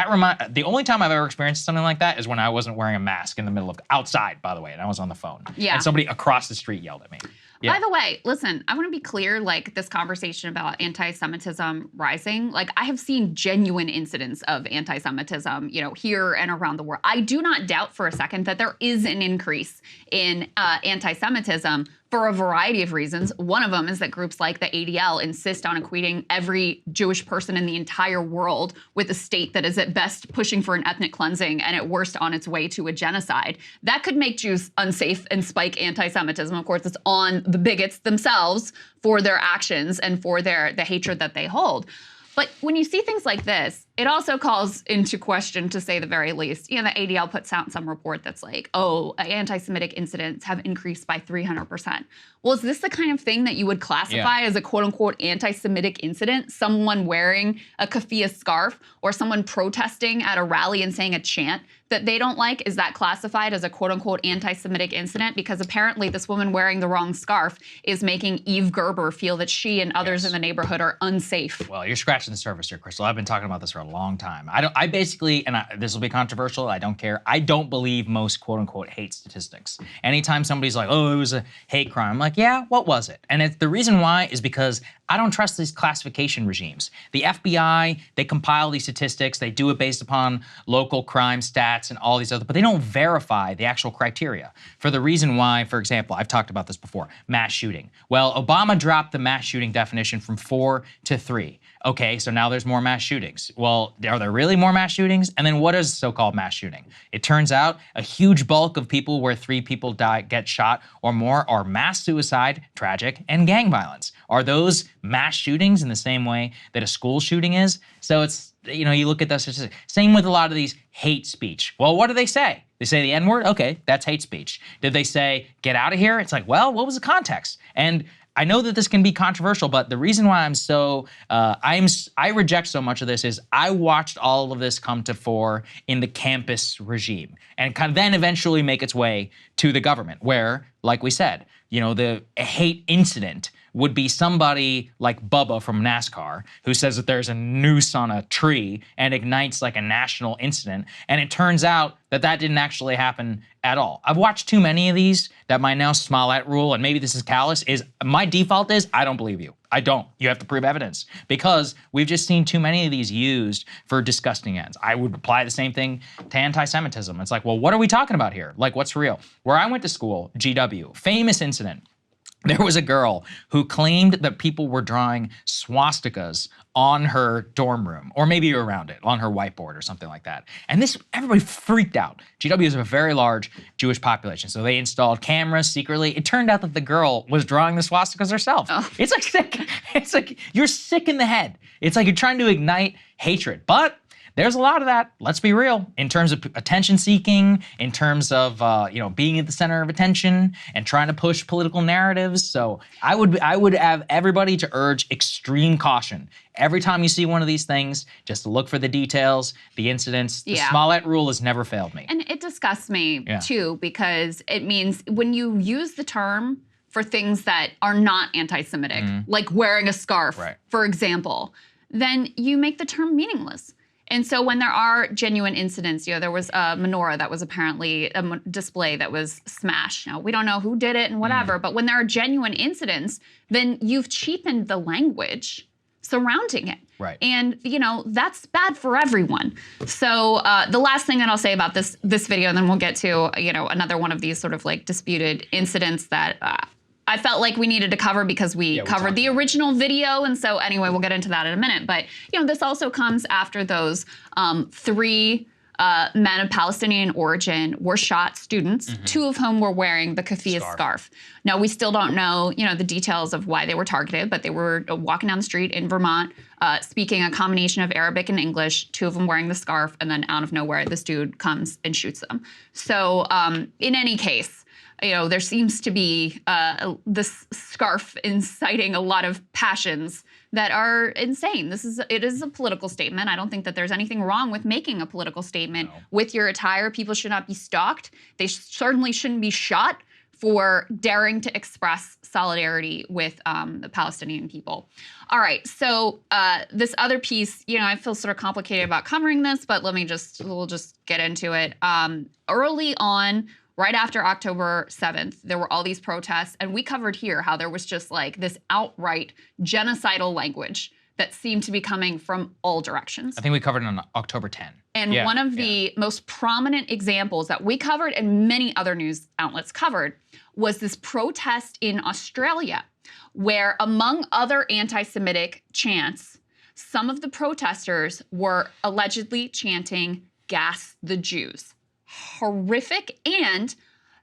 The only time I've ever experienced something like that is when I wasn't wearing a mask in the middle of, outside, by the way, and I was on the phone. Yeah. And somebody across the street yelled at me. Yeah. By the way, listen, I want to be clear, like this conversation about anti-Semitism rising, like I have seen genuine incidents of anti-Semitism, you know, here and around the world. I do not doubt for a second that there is an increase in anti-Semitism for a variety of reasons. One of them is that groups like the ADL insist on equating every Jewish person in the entire world with a state that is at best pushing for an ethnic cleansing and at worst on its way to a genocide. That could make Jews unsafe and spike anti-Semitism. Of course, it's on the bigots themselves for their actions and for the hatred that they hold. But when you see things like this, it also calls into question, to say the very least, you know, the ADL puts out some report that's like, oh, anti-Semitic incidents have increased by 300%. Well, is this the kind of thing that you would classify as a quote-unquote anti-Semitic incident? Someone wearing a keffiyeh scarf or someone protesting at a rally and saying a chant that they don't like? Is that classified as a quote-unquote anti-Semitic incident? Because apparently this woman wearing the wrong scarf is making Eve Gerber feel that she and others in the neighborhood are unsafe. Well, you're scratching the surface here, Krystal. I've been talking about this for a long time. I basically, this will be controversial, I don't care. I don't believe most quote-unquote hate statistics. Anytime somebody's like, oh, it was a hate crime, I'm like, yeah, what was it? And the reason why is because I don't trust these classification regimes. The FBI, they compile these statistics, they do it based upon local crime stats and all these other, but they don't verify the actual criteria. For the reason why, for example, I've talked about this before, mass shooting. Well, Obama dropped the mass shooting definition from 4 to 3. Okay, so now there's more mass shootings. Well, are there really more mass shootings? And then what is so-called mass shooting? It turns out a huge bulk of people where 3 people get shot or more are mass suicide, tragic, and gang violence. Are those mass shootings in the same way that a school shooting is? So it's, you know, you look at those, same with a lot of these hate speech. Well, what do they say? They say the N-word? Okay, that's hate speech. Did they say, get out of here? It's like, well, what was the context? And I know that this can be controversial, but the reason why I'm so, I reject so much of this is I watched all of this come to fore in the campus regime and kind of then eventually make its way to the government where, like we said, you know, the hate incident would be somebody like Bubba from NASCAR who says that there's a noose on a tree and ignites like a national incident. And it turns out that that didn't actually happen at all. I've watched too many of these that my now Smollett rule, and maybe this is callous, is my default is I don't believe you. I don't. You have to prove evidence because we've just seen too many of these used for disgusting ends. I would apply the same thing to anti-Semitism. It's like, well, what are we talking about here? Like, what's real? Where I went to school, GW, famous incident. There was a girl who claimed that people were drawing swastikas on her dorm room, or maybe around it, on her whiteboard or something like that. And everybody freaked out. GW is a very large Jewish population, so they installed cameras secretly. It turned out that the girl was drawing the swastikas herself. Oh. It's like sick. It's like you're sick in the head. It's like you're trying to ignite hatred. But there's a lot of that, let's be real, in terms of attention seeking, in terms of being at the center of attention and trying to push political narratives. So I would have everybody to urge extreme caution. Every time you see one of these things, just look for the details, the incidents. The Smollett rule has never failed me. And it disgusts me too, because it means when you use the term for things that are not anti-Semitic, like wearing a scarf, for example, then you make the term meaningless. And so when there are genuine incidents, there was a menorah that was apparently a display that was smashed. Now, we don't know who did it and whatever, but when there are genuine incidents, then you've cheapened the language surrounding it. Right. And, that's bad for everyone. So the last thing that I'll say about this video, and then we'll get to, another one of these sort of like disputed incidents that I felt like we needed to cover because we covered the original video. And so anyway, we'll get into that in a minute. But, this also comes after those 3 men of Palestinian origin were shot, students, 2 of whom were wearing the keffiyeh scarf. Now, we still don't know, the details of why they were targeted, but they were walking down the street in Vermont, speaking a combination of Arabic and English, 2 of them wearing the scarf, and then out of nowhere, this dude comes and shoots them. So in any case, there seems to be this scarf inciting a lot of passions that are insane. It is a political statement. I don't think that there's anything wrong with making a political statement with your attire. People should not be stalked. They certainly shouldn't be shot for daring to express solidarity with the Palestinian people. All right, so this other piece, I feel sort of complicated about covering this, but we'll just get into it. Early on, right after October 7th, there were all these protests, and we covered here how there was just like this outright genocidal language that seemed to be coming from all directions. I think we covered it on October 10. And one of the most prominent examples that we covered and many other news outlets covered was this protest in Australia, where among other anti-Semitic chants, some of the protesters were allegedly chanting, "Gas the Jews." Horrific and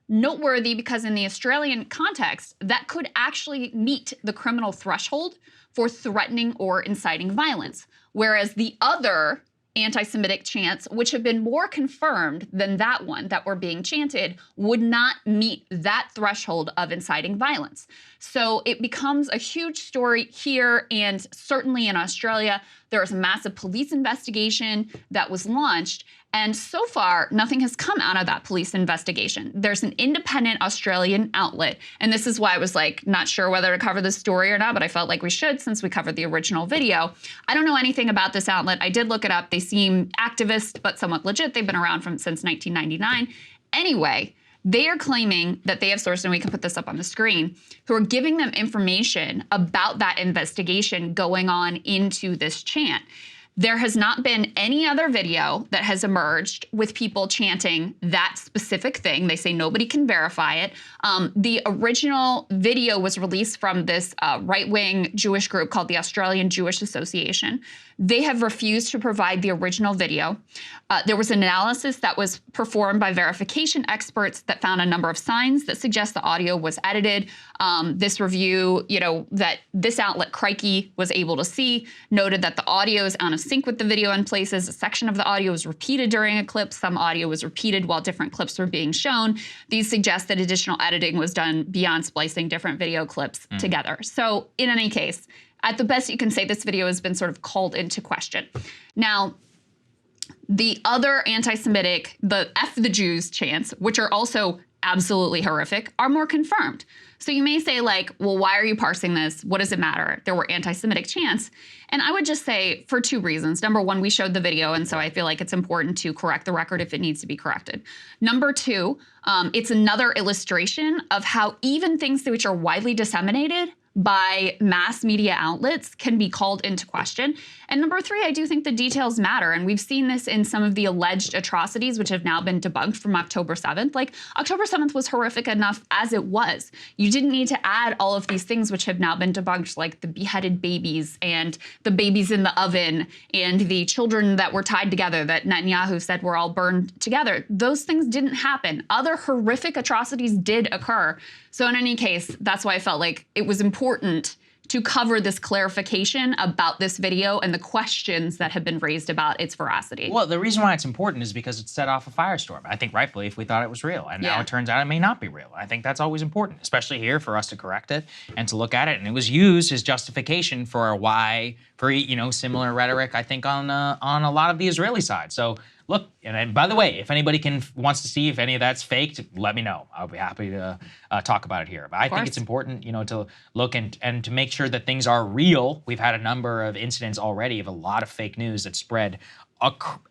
noteworthy because in the Australian context, that could actually meet the criminal threshold for threatening or inciting violence. Whereas the other anti-Semitic chants, which have been more confirmed than that one that were being chanted, would not meet that threshold of inciting violence. So it becomes a huge story here, and certainly in Australia. There was a massive police investigation that was launched, and so far, nothing has come out of that police investigation. There's an independent Australian outlet, and this is why I was like not sure whether to cover this story or not, but I felt like we should since we covered the original video. I don't know anything about this outlet. I did look it up. They seem activist, but somewhat legit. They've been around since 1999. Anyway, they are claiming that they have sources, and we can put this up on the screen, who are giving them information about that investigation going on into this chant. There has not been any other video that has emerged with people chanting that specific thing. They say nobody can verify it. The original video was released from this right-wing Jewish group called the Australian Jewish Association. They have refused to provide the original video. There was an analysis that was performed by verification experts that found a number of signs that suggest the audio was edited. This review, that this outlet, Crikey, was able to see, noted that the audio is out of sync with the video in places. A section of the audio was repeated during a clip. Some audio was repeated while different clips were being shown. These suggest that additional editing was done beyond splicing different video clips together. So in any case, at the best you can say, this video has been sort of called into question. Now, the other anti-Semitic, the F the Jews chants, which are also absolutely horrific, are more confirmed. So you may say like, well, why are you parsing this? What does it matter? There were anti-Semitic chants. And I would just say for 2 reasons. Number 1, we showed the video, and so I feel like it's important to correct the record if it needs to be corrected. Number 2, it's another illustration of how even things which are widely disseminated by mass media outlets can be called into question. And number 3, I do think the details matter. And we've seen this in some of the alleged atrocities, which have now been debunked from October 7th. Like, October 7th was horrific enough as it was. You didn't need to add all of these things which have now been debunked, like the beheaded babies and the babies in the oven and the children that were tied together that Netanyahu said were all burned together. Those things didn't happen. Other horrific atrocities did occur. So in any case, that's why I felt like it was important to cover this clarification about this video and the questions that have been raised about its veracity. Well, the reason why it's important is because it set off a firestorm. I think rightfully if we thought it was real. And now it turns out it may not be real. I think that's always important, especially here for us to correct it and to look at it. And it was used as justification for why, for, similar rhetoric, I think, on a lot of the Israeli side. So look, and by the way, if anybody wants to see if any of that's faked, let me know. I'll be happy to talk about it here. But I think it's important, to look and to make sure that things are real. We've had a number of incidents already of a lot of fake news that spread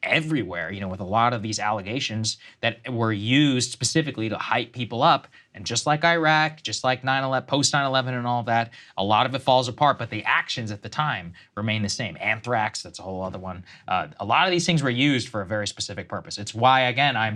everywhere, with a lot of these allegations that were used specifically to hype people up. And just like Iraq, just like 9/11, post 9/11 and all of that, a lot of it falls apart, but the actions at the time remain the same. Anthrax, that's a whole other one. A lot of these things were used for a very specific purpose. It's why, again, I am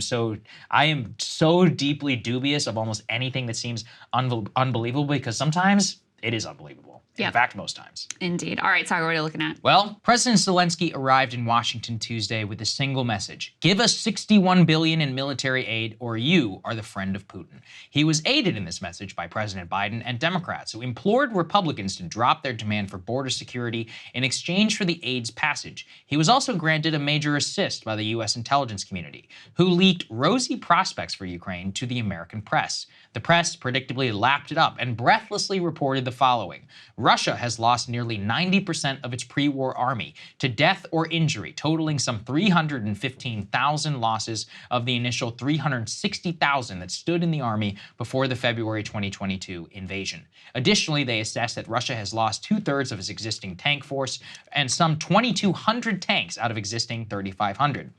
so deeply dubious of almost anything that seems unbelievable, because sometimes it is unbelievable. In fact, most times. Indeed. All right, Saagar, what are you looking at? Well, President Zelensky arrived in Washington Tuesday with a single message: give us $61 billion in military aid, or you are the friend of Putin. He was aided in this message by President Biden and Democrats, who implored Republicans to drop their demand for border security in exchange for the aid's passage. He was also granted a major assist by the U.S. intelligence community, who leaked rosy prospects for Ukraine to the American press. The press predictably lapped it up and breathlessly reported the following: Russia has lost nearly 90% of its pre-war army to death or injury, totaling some 315,000 losses of the initial 360,000 that stood in the army before the February 2022 invasion. Additionally, they assess that Russia has lost 2/3 of its existing tank force and some 2,200 tanks out of existing 3,500.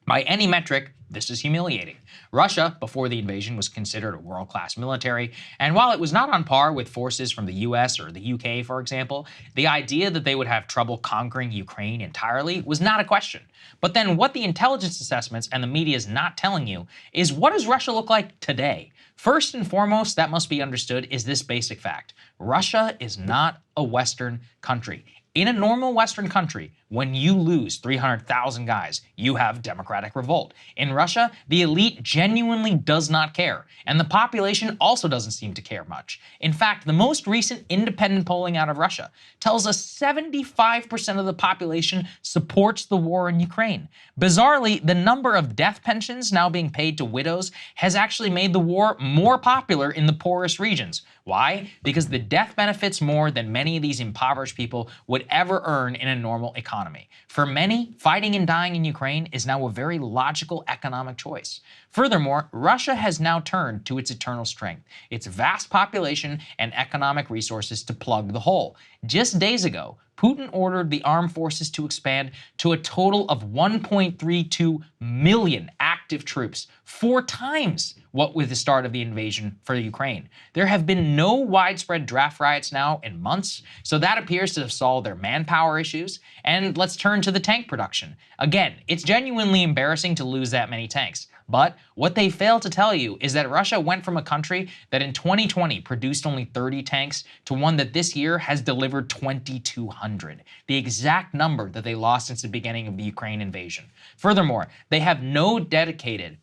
By any metric, this is humiliating. Russia, before the invasion, was considered a world-class military, and while it was not on par with forces from the US or the UK, for example, the idea that they would have trouble conquering Ukraine entirely was not a question. But then what the intelligence assessments and the media is not telling you is, what does Russia look like today? First and foremost, that must be understood, is this basic fact: Russia is not a Western country. In a normal Western country, when you lose 300,000 guys, you have democratic revolt. In Russia, the elite genuinely does not care, and the population also doesn't seem to care much. In fact, the most recent independent polling out of Russia tells us 75% of the population supports the war in Ukraine. Bizarrely, the number of death pensions now being paid to widows has actually made the war more popular in the poorest regions. Why? Because the death benefits more than many of these impoverished people would ever earn in a normal economy. For many, fighting and dying in Ukraine is now a very logical economic choice. Furthermore, Russia has now turned to its eternal strength, its vast population and economic resources, to plug the hole. Just days ago, Putin ordered the armed forces to expand to a total of 1.32 million active troops, 4 times what with the start of the invasion for Ukraine. There have been no widespread draft riots now in months, so that appears to have solved their manpower issues. And let's turn to the tank production. Again, it's genuinely embarrassing to lose that many tanks. But what they fail to tell you is that Russia went from a country that in 2020 produced only 30 tanks to one that this year has delivered 2,200, the exact number that they lost since the beginning of the Ukraine invasion. Furthermore, they have now dedicated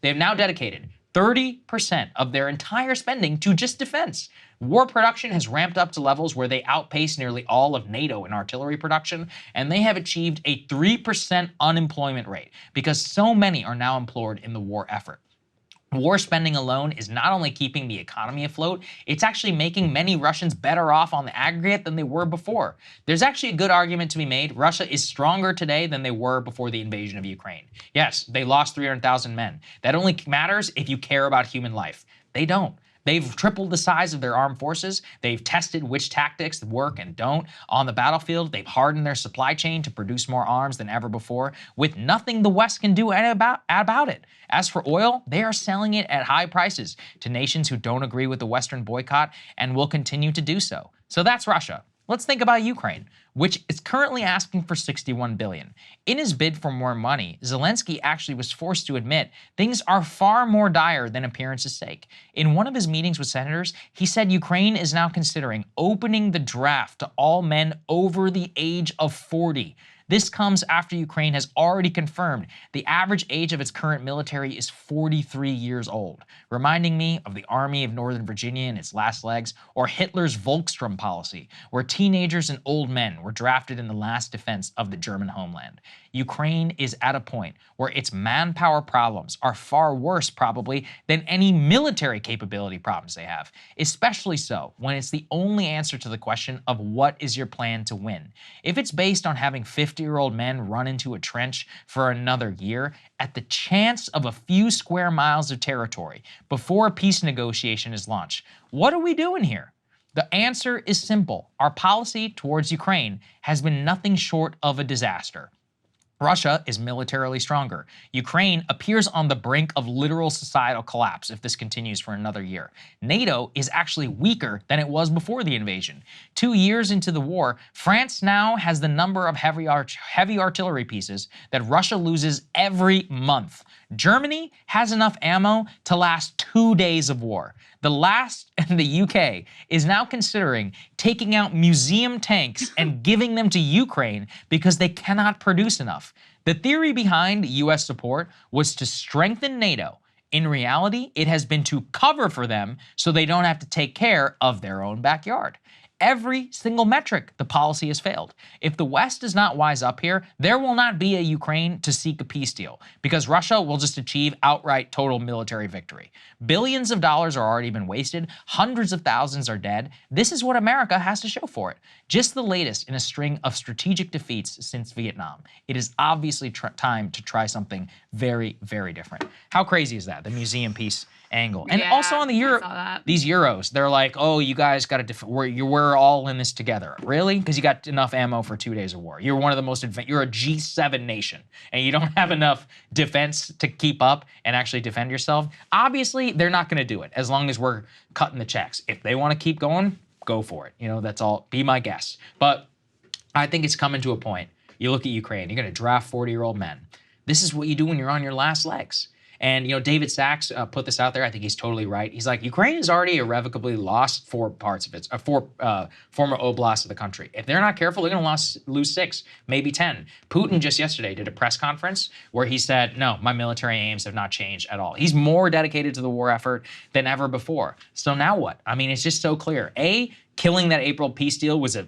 30% of their entire spending to just defense. War production has ramped up to levels where they outpace nearly all of NATO in artillery production, and they have achieved a 3% unemployment rate because so many are now employed in the war effort. War spending alone is not only keeping the economy afloat, it's actually making many Russians better off on the aggregate than they were before. There's actually a good argument to be made. Russia is stronger today than they were before the invasion of Ukraine. Yes, they lost 300,000 men. That only matters if you care about human life. They don't. They've tripled the size of their armed forces. They've tested which tactics work and don't on the battlefield. They've hardened their supply chain to produce more arms than ever before, with nothing the West can do about it. As for oil, they are selling it at high prices to nations who don't agree with the Western boycott and will continue to do so. So that's Russia. Let's think about Ukraine, which is currently asking for $61 billion. In his bid for more money, Zelensky actually was forced to admit things are far more dire than appearance's sake. In one of his meetings with senators, he said Ukraine is now considering opening the draft to all men over the age of 40. This comes after Ukraine has already confirmed the average age of its current military is 43 years old, reminding me of the Army of Northern Virginia in its last legs, or Hitler's Volkssturm policy, where teenagers and old men were drafted in the last defense of the German homeland. Ukraine is at a point where its manpower problems are far worse probably than any military capability problems they have, especially so when it's the only answer to the question of what is your plan to win. If it's based on having 50-year-old men run into a trench for another year at the chance of a few square miles of territory before a peace negotiation is launched, what are we doing here? The answer is simple. Our policy towards Ukraine has been nothing short of a disaster. Russia is militarily stronger. Ukraine appears on the brink of literal societal collapse if this continues for another year. NATO is actually weaker than it was before the invasion. 2 years into the war, France now has the number of heavy artillery pieces that Russia loses every month. Germany has enough ammo to last 2 days of war. The UK is now considering taking out museum tanks and giving them to Ukraine because they cannot produce enough. The theory behind US support was to strengthen NATO. In reality, it has been to cover for them so they don't have to take care of their own backyard. Every single metric, the policy has failed. If the West does not wise up here, there will not be a Ukraine to seek a peace deal because Russia will just achieve outright total military victory. Billions of dollars are already been wasted. Hundreds of thousands are dead. This is what America has to show for it. Just the latest in a string of strategic defeats since Vietnam. It is obviously time to try something very, very different. How crazy is that? The museum piece angle. And also on the these Euros, they're like, oh, you guys got to, we're all in this together. Really? Because you got enough ammo for 2 days of war. You're one of the most advanced, you're a G7 nation, and you don't have enough defense to keep up and actually defend yourself. Obviously, they're not going to do it as long as we're cutting the checks. If they want to keep going, go for it. You know, that's all, be my guest. But I think it's coming to a point. You look at Ukraine, you're going to draft 40-year-old men. This is what you do when you're on your last legs. And, you know, David Sachs put this out there. I think he's totally right. He's like, Ukraine has already irrevocably lost 4 parts of its, 4 former oblasts of the country. If they're not careful, they're going to lose 6, maybe 10. Putin just yesterday did a press conference where he said, no, my military aims have not changed at all. He's more dedicated to the war effort than ever before. So now what? I mean, it's just so clear. Killing that April peace deal was a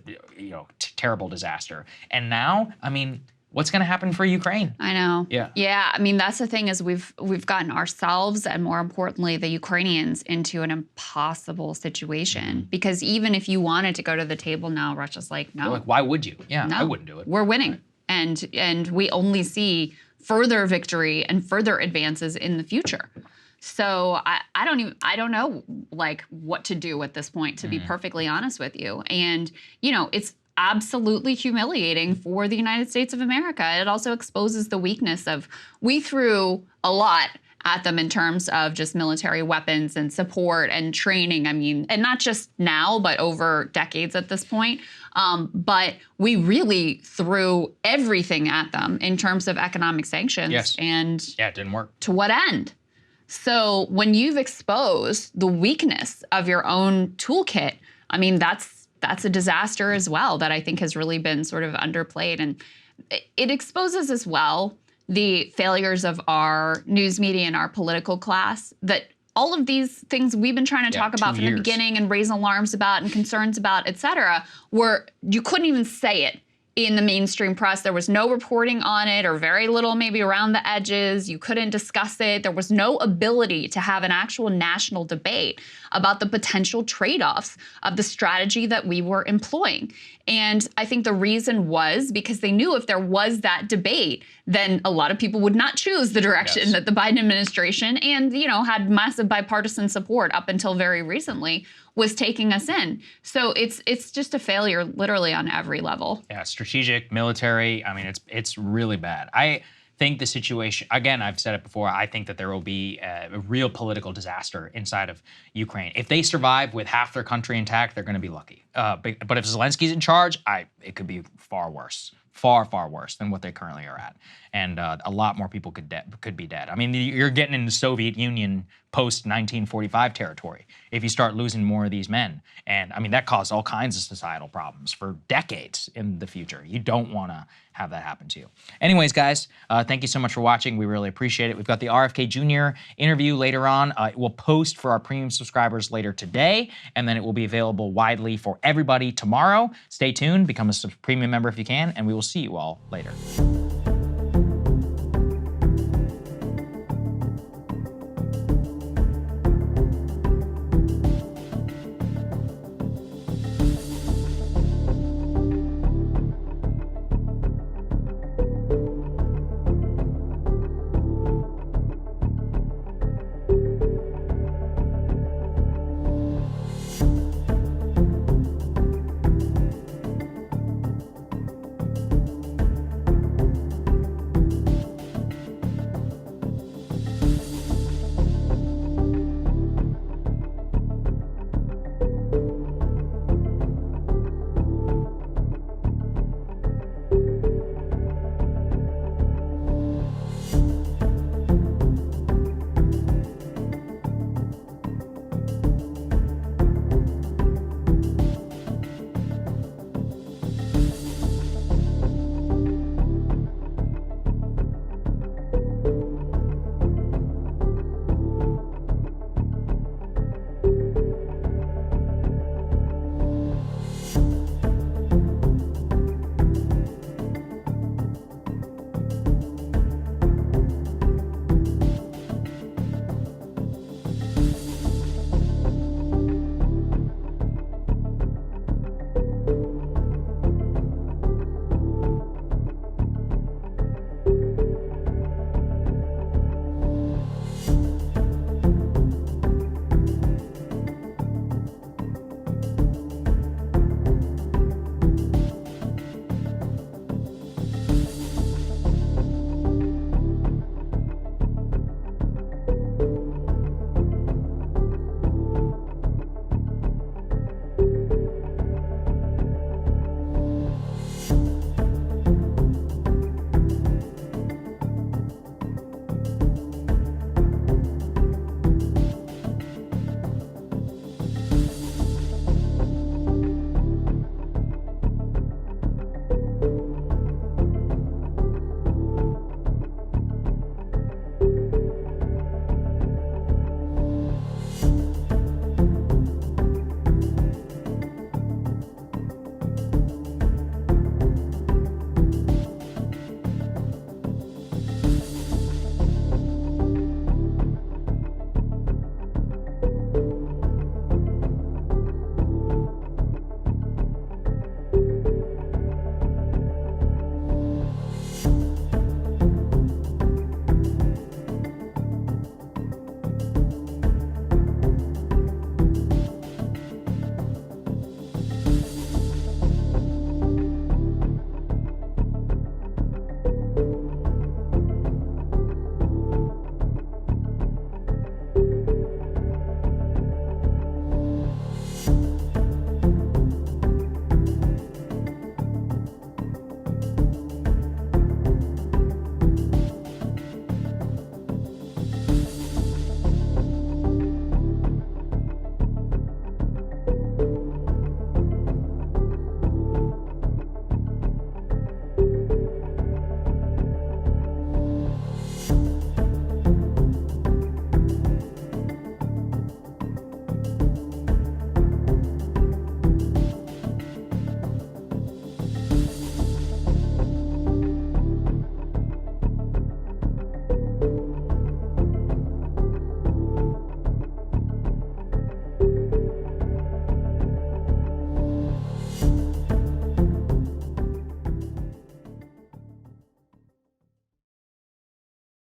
terrible disaster. And now, I mean, what's going to happen for Ukraine? I know. Yeah. Yeah. I mean, that's the thing is we've gotten ourselves and more importantly the Ukrainians into an impossible situation because even if you wanted to go to the table now, Russia's like, no. They're like, why would you? Yeah, no, I wouldn't do it. We're winning, and we only see further victory and further advances in the future. So I don't know like what to do at this point, to be perfectly honest with you. And you know, it's absolutely humiliating for the United States of America. It also exposes the weakness of, we threw a lot at them in terms of just military weapons and support and training. I mean, and not just now, but over decades at this point. But we really threw everything at them in terms of economic sanctions. Yes. And yeah, it didn't work. To what end? So when you've exposed the weakness of your own toolkit, I mean, that's a disaster as well that I think has really been sort of underplayed. And it exposes as well the failures of our news media and our political class, that all of these things we've been trying to talk about from the beginning and raise alarms about and concerns about, et cetera, where you couldn't even say it in the mainstream press. There was no reporting on it, or very little maybe around the edges. You couldn't discuss it. There was no ability to have an actual national debate about the potential trade-offs of the strategy that we were employing. And I think the reason was because they knew if there was that debate, then a lot of people would not choose the direction that the Biden administration and, you know, had massive bipartisan support up until very recently was taking us in. So it's just a failure literally on every level. Yeah, strategic, military, I mean, it's really bad. I think the situation, again, I've said it before, I think that there will be a real political disaster inside of Ukraine. If they survive with half their country intact, they're going to be lucky. But if Zelensky's in charge, it could be far worse. Far, far worse than what they currently are at. And a lot more people could be dead. I mean, you're getting in the Soviet Union post-1945 territory if you start losing more of these men. And I mean, that caused all kinds of societal problems for decades in the future. You don't want to have that happen to you. Anyways, guys, thank you so much for watching. We really appreciate it. We've got the RFK Jr. interview later on. We'll post for our premium subscribers later today, and then it will be available widely for everybody tomorrow. Stay tuned, become a premium member if you can, and we will see you all later.